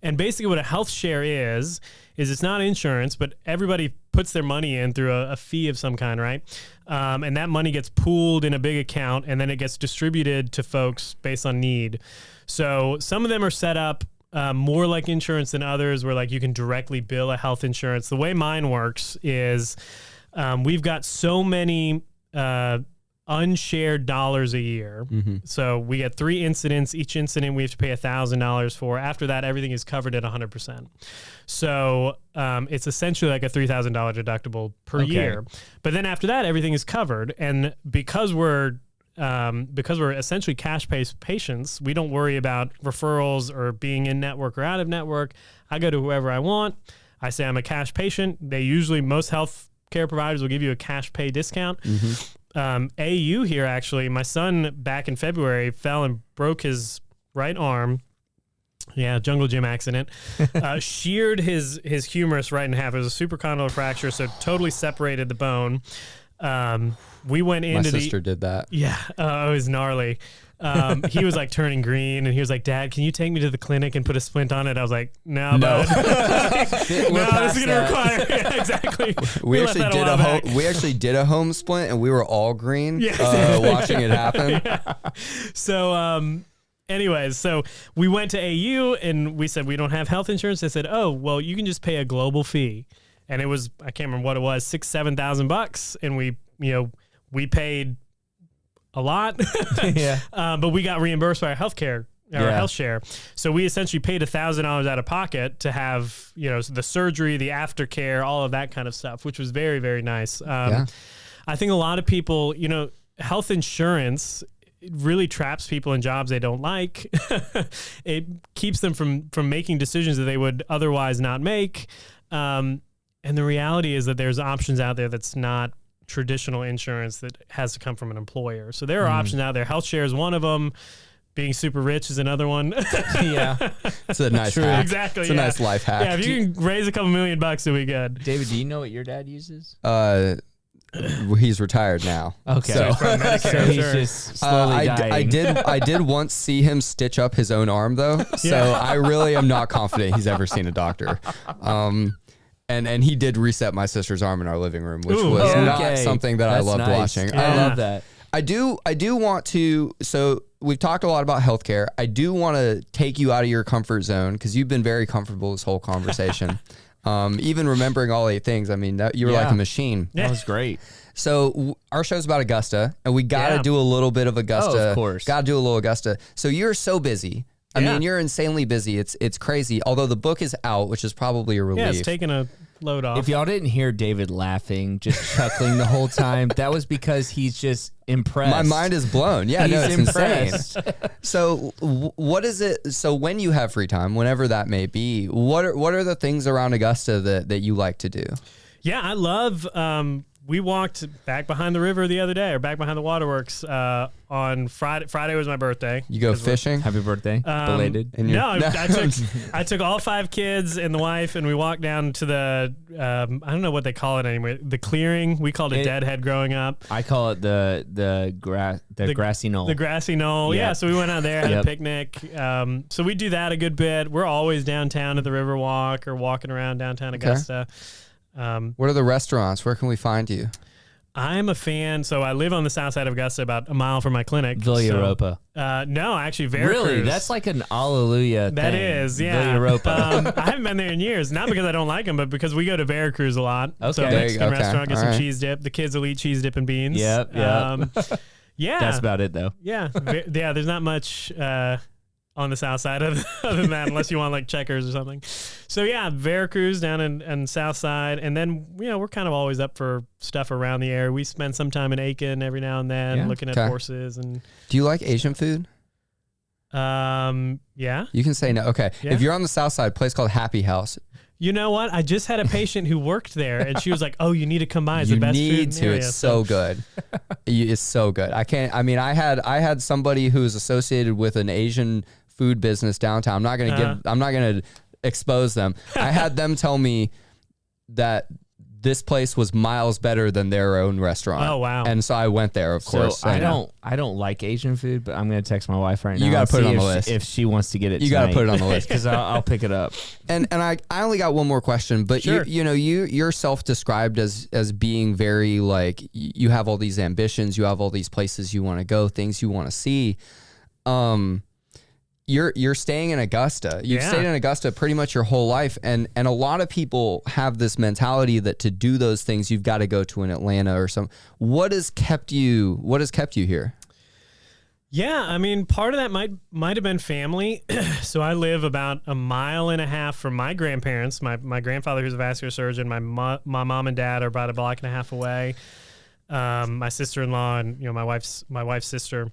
And basically what a health share is it's not insurance, but everybody puts their money in through a fee of some kind, right? And that money gets pooled in a big account, and then it gets distributed to folks based on need. So some of them are set up more like insurance than others, where like you can directly bill a health insurance. The way mine works is we've got so many unshared dollars a year. So we get 3 incidents. Each incident we have to pay $1,000 for. After that, everything is covered at 100%. So it's essentially like a $3,000 deductible per year. But then after that, everything is covered. And because we're essentially cash-based patients, we don't worry about referrals or being in network or out of network. I go to whoever I want. I say I'm a cash patient. Most health care providers will give you a cash pay discount. AU here, actually, my son back in February fell and broke his right arm. Yeah, jungle gym accident. Sheared his humerus right in half. It was a supracondylar fracture, so totally separated the bone. We went into my sister did that. Yeah, it was gnarly. He was like turning green, and he was like, "Dad, can you take me to the clinic and put a splint on it?" I was like, "No, bud. This is gonna require." Yeah, exactly. We actually did a home splint, and we were all green watching it happen. Yeah. So, anyways, so we went to AU, and we said we don't have health insurance. They said, "Oh, well, you can just pay a global fee," and it was, I can't remember what it was, $6,000-7,000, and we paid a lot, but we got reimbursed by our health share. So we essentially paid $1,000 out of pocket to have, the surgery, the aftercare, all of that kind of stuff, which was very, very nice. I think a lot of people, health insurance really traps people in jobs they don't like. It keeps them from making decisions that they would otherwise not make. And the reality is that there's options out there that's not traditional insurance that has to come from an employer. So there are options out there. Health share is one of them. Being super rich is another one. It's a nice hack. Exactly. It's a nice life hack. Yeah, if you can raise a couple $1 million, it'll be good. David, do you know what your dad uses? He's retired now. Okay. So he's just slowly dying. I did once see him stitch up his own arm though. So I really am not confident he's ever seen a doctor. And he did reset my sister's arm in our living room, which was not something that I loved watching. I love that. I do want to. So we've talked a lot about healthcare. I do want to take you out of your comfort zone because you've been very comfortable this whole conversation. Even remembering all 8 things. I mean, you were like a machine. That was great. So our show's about Augusta, and we got to do a little bit of Augusta. Oh, of course. Got to do a little Augusta. So you're so busy. I mean, you're insanely busy. It's crazy. Although the book is out, which is probably a relief. Yeah, it's taking a load off. If y'all didn't hear David laughing, just chuckling the whole time, that was because he's just impressed. My mind is blown. Yeah, He's it's impressed. insane. So what is it? So when you have free time, whenever that may be, what are the things around Augusta that you like to do? Yeah, I love. We walked back behind the river the other day, or back behind the waterworks on Friday. Friday was my birthday. You go fishing? Happy birthday, belated. I took all 5 kids and the wife, and we walked down to the I don't know what they call it anymore. The clearing. We called it Deadhead growing up. I call it the grassy knoll. The grassy knoll. Yeah. So we went out there, had a picnic. So we do that a good bit. We're always downtown at the Riverwalk or walking around downtown Augusta. What are the restaurants? Where can we find you? I'm a fan. So I live on the south side of Augusta, about a mile from my clinic. Villa Europa. No, actually, Veracruz. Really? That's like an alleluia thing. That is, yeah. Villa Europa. I haven't been there in years. Not because I don't like them, but because we go to Veracruz a lot. Okay. So Mexican restaurant, get All some right. cheese dip. The kids will eat cheese dip and beans. Yep. Yeah. That's about it, though. Yeah. Yeah, there's not much on the south side other than that, unless you want like Checkers or something. So yeah, Veracruz down in south side, and then we're kind of always up for stuff around the area. We spend some time in Aiken every now and then, looking at horses. And do you like Asian food? Yeah. You can say no. Okay. Yeah. If you're on the south side, a place called Happy House. You know what? I just had a patient who worked there, and she was like, "Oh, you need to come by. It's the best food in the area." It's so good. It's so good. I can't. I mean, I had somebody who's associated with an Asian food business downtown. I'm not gonna expose them. I had them tell me that this place was miles better than their own restaurant. Oh wow! And so I went there, of course. So I don't like Asian food, but I'm gonna text my wife right now. You gotta put it on the list if she wants to get it. You gotta put it on the list because I'll pick it up. And I only got one more question, but sure. you're self-described as being very like you have all these ambitions, you have all these places you want to go, things you want to see. You're staying in Augusta. You've stayed in Augusta pretty much your whole life, and a lot of people have this mentality that to do those things you've got to go to an Atlanta or some. What has kept you here? Yeah, I mean, part of that might have been family. So I live about a mile and a half from my grandparents. My grandfather, who's a vascular surgeon, my mom and dad are about a block and a half away. My sister-in-law and my wife's sister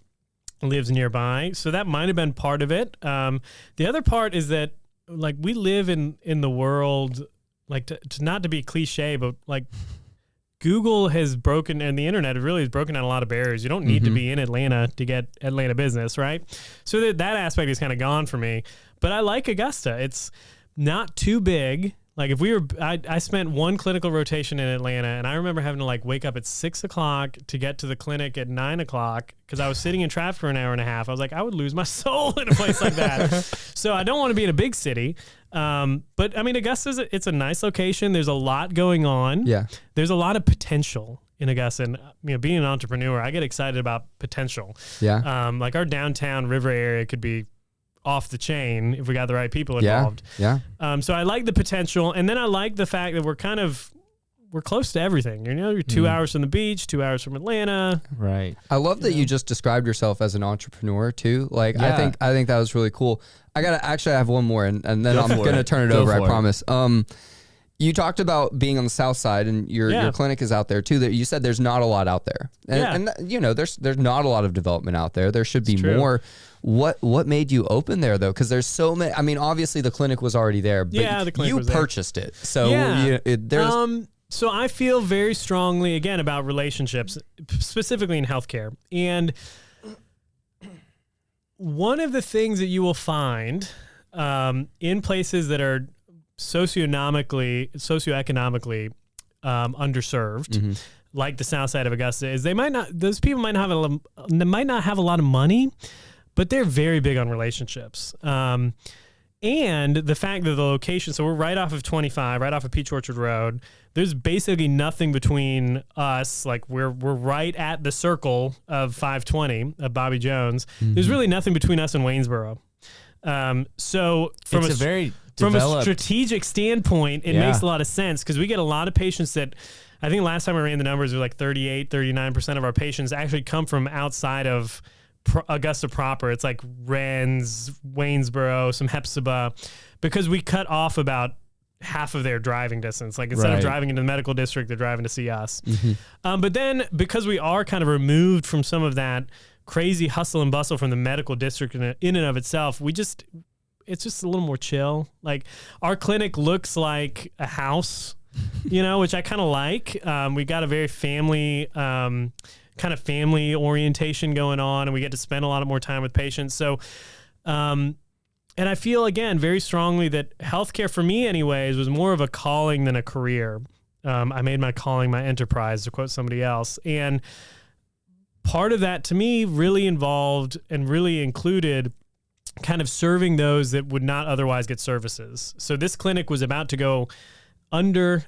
lives nearby, so that might have been part of it. The other part is that like we live in the world, like to not to be cliche, but like Google has broken, and the internet really has broken down a lot of barriers. You don't need to be in Atlanta to get Atlanta business, right? So that aspect is kind of gone for me. But I like Augusta. It's not too big. Like if I spent one clinical rotation in Atlanta, and I remember having to like wake up at 6 o'clock to get to the clinic at 9 o'clock because I was sitting in traffic for an hour and a half. I was like, I would lose my soul in a place like that. So I don't want to be in a big city. But I mean, Augusta, it's a nice location. There's a lot going on. Yeah. There's a lot of potential in Augusta. And being an entrepreneur, I get excited about potential. Yeah. Like our downtown river area could be off the chain if we got the right people involved. Yeah. So I like the potential, and then I like the fact that we're close to everything. You're 2 hours from the beach, 2 hours from Atlanta. Right. I love that you just described yourself as an entrepreneur too. Like I think that was really cool. I have one more, and then I'm gonna turn it over. I promise. You talked about being on the south side, and your clinic is out there too. That you said there's not a lot out there, and there's not a lot of development out there. There should be more. What made you open there though? Because there's so many. I mean, obviously the clinic was already there, but the clinic was purchased it. So there's. So I feel very strongly again about relationships, specifically in healthcare, and one of the things that you will find in places that are socioeconomically underserved, like the south side of Augusta, is those people might not have a lot of money, but they're very big on relationships. And the fact that the location, so we're right off of 25, right off of Peach Orchard Road. There's basically nothing between us. Like we're right at the circle of 520 of Bobby Jones. There's really nothing between us and Waynesboro. So from It's a very from a developed- strategic standpoint, it makes a lot of sense because we get a lot of patients that I think last time I ran the numbers, it was like 39% of our patients actually come from outside of Augusta proper. It's like Rennes, Waynesboro, some Hepzibah, because we cut off about half of their driving distance. Like instead of driving into the medical district, they're driving to see us. But then because we are kind of removed from some of that crazy hustle and bustle from the medical district in and of itself, it's just a little more chill. Like our clinic looks like a house, which I kind of like. We got a very family, kind of family orientation going on, and we get to spend a lot more time with patients. So, and I feel again very strongly that healthcare for me anyways was more of a calling than a career. I made my calling my enterprise, to quote somebody else. And part of that to me really involved and really included kind of serving those that would not otherwise get services. So this clinic was about to go under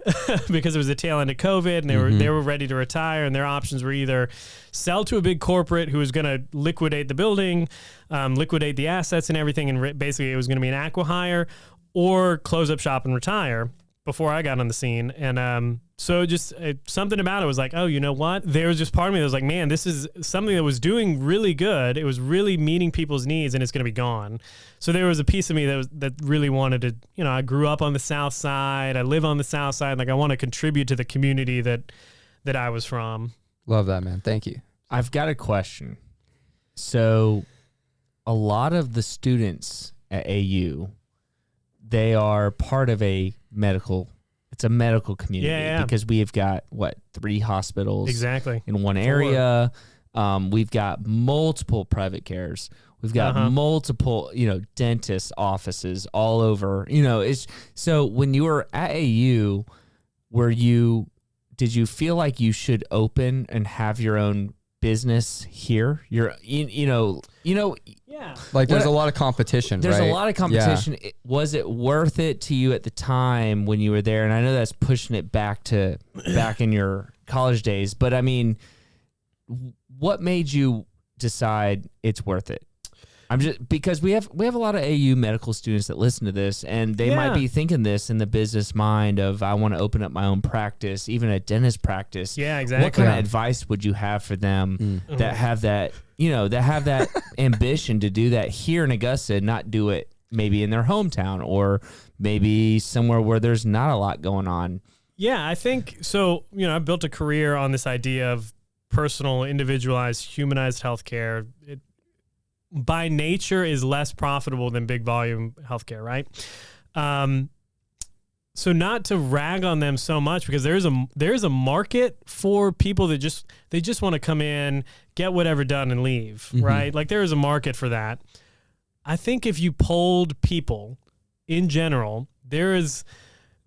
because it was the tail end of COVID, and they were ready to retire, and their options were either sell to a big corporate who was going to liquidate the building, liquidate the assets and everything, and basically it was going to be an acqui-hire, or close up shop and retire before I got on the scene. And so just something about it was like, oh, you know what? There was just part of me that was like, man, this is something that was doing really good. It was really meeting people's needs, and it's going to be gone. So there was a piece of me that really wanted to, I grew up on the South Side. I live on the South Side. Like I want to contribute to the community that I was from. Love that, man. Thank you. I've got a question. So a lot of the students at AU, they are part of a medical community because we have got 3 hospitals exactly in one area. We've got multiple private cares. We've got multiple, dentist offices all over. It's so when you were at AU, did you feel like you should open and have your own business here? Like there's a lot of competition. There's right? a lot of competition. Was it worth it to you at the time when you were there? And I know that's pushing it back in your college days, but I mean, what made you decide it's worth it? I'm just because we have a lot of AU medical students that listen to this, and they might be thinking this in the business mind of I want to open up my own practice, even a dentist practice. Yeah, exactly. What kind of advice would you have for them that have that ambition to do that here in Augusta and not do it maybe in their hometown or maybe somewhere where there's not a lot going on? Yeah, I think so. I built a career on this idea of personal, individualized, humanized healthcare. It by nature is less profitable than big volume healthcare, right? So not to rag on them so much because there's a market for people that just want to come in, get whatever done and leave, right? Like there is a market for that. I think if you polled people in general, there is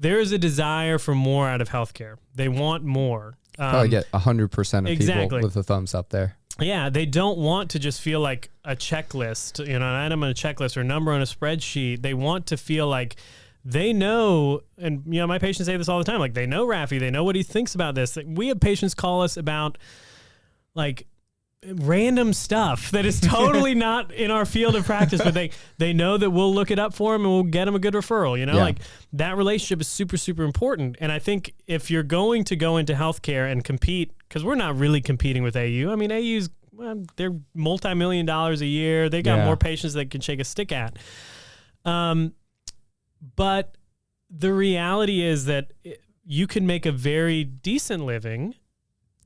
a desire for more out of healthcare. They want more. Probably get 100% of people with a thumbs up there. Yeah, they don't want to just feel like a checklist, an item on a checklist or a number on a spreadsheet. They want to feel like they know, and my patients say this all the time, like they know Rafi, they know what he thinks about this. Like, we have patients call us about like random stuff that is totally not in our field of practice, but they know that we'll look it up for them and we'll get them a good referral. Like that relationship is super, super important. And I think if you're going to go into healthcare and compete, because we're not really competing with AU. I mean, AU's, they're multi-million dollars a year. They got more patients they can shake a stick at. But the reality is that you can make a very decent living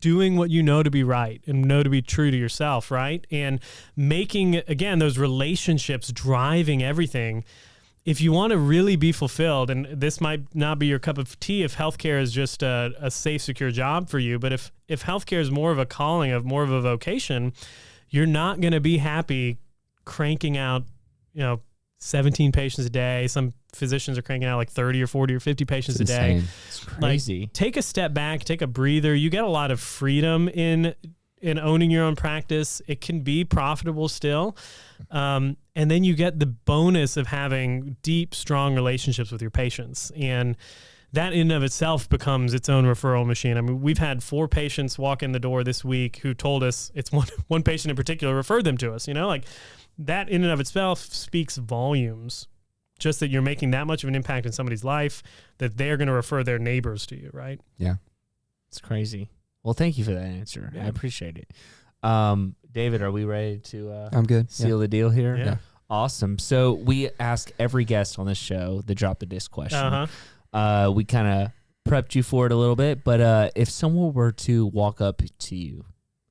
doing what you know to be right and know to be true to yourself, right? And making, again, those relationships driving everything. If you want to really be fulfilled, and this might not be your cup of tea if healthcare is just a safe, secure job for you, but if healthcare is more of a calling, of more of a vocation, you're not going to be happy cranking out, 17 patients a day. Some physicians are cranking out like 30 or 40 or 50 patients a day. It's crazy. Like, take a step back, take a breather. You get a lot of freedom in and owning your own practice, it can be profitable still. And then you get the bonus of having deep, strong relationships with your patients. And that in and of itself becomes its own referral machine. I mean, we've had 4 patients walk in the door this week who told us, it's one patient in particular referred them to us, like that in and of itself speaks volumes. Just that you're making that much of an impact in somebody's life that they're going to refer their neighbors to you, right? Yeah. It's crazy. Well, thank you for that answer. Yeah. I appreciate it. David, are we ready to I'm good. seal the deal here? Yeah. Awesome. So we ask every guest on this show the drop the disc question. We kind of prepped you for it a little bit, but if someone were to walk up to you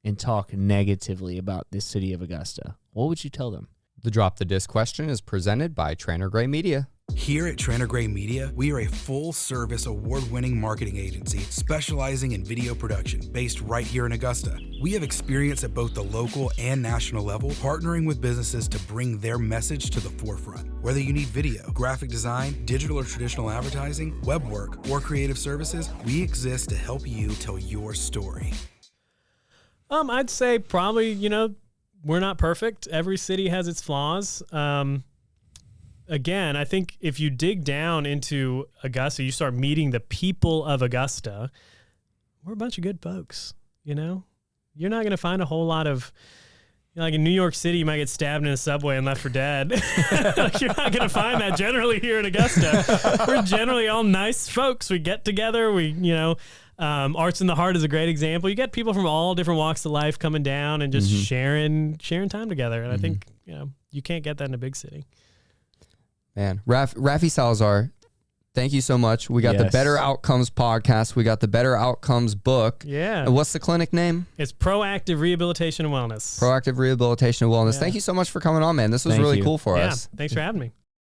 and talk negatively about this city of Augusta, what would you tell them? The Drop the Disc question is presented by Tranter Gray Media. Here at Tranter Gray Media, we are a full-service, award-winning marketing agency specializing in video production based right here in Augusta. We have experience at both the local and national level, partnering with businesses to bring their message to the forefront. Whether you need video, graphic design, digital or traditional advertising, web work, or creative services, we exist to help you tell your story. I'd say probably, we're not perfect. Every city has its flaws. Again, I think if you dig down into Augusta, you start meeting the people of Augusta. We're a bunch of good folks, You're not going to find a whole lot of, like in New York City, you might get stabbed in a subway and left for dead. You're not going to find that generally here in Augusta. We're generally all nice folks. We get together. Arts in the Heart is a great example. You get people from all different walks of life coming down and just sharing time together. And I think, you can't get that in a big city. Man, Rafi Salazar, thank you so much. We got the Better Outcomes podcast. We got the Better Outcomes book. Yeah. And what's the clinic name? It's Proactive Rehabilitation and Wellness. Proactive Rehabilitation and Wellness. Yeah. Thank you so much for coming on, man. This was Thank really you. cool for Yeah. us. Thanks for having me.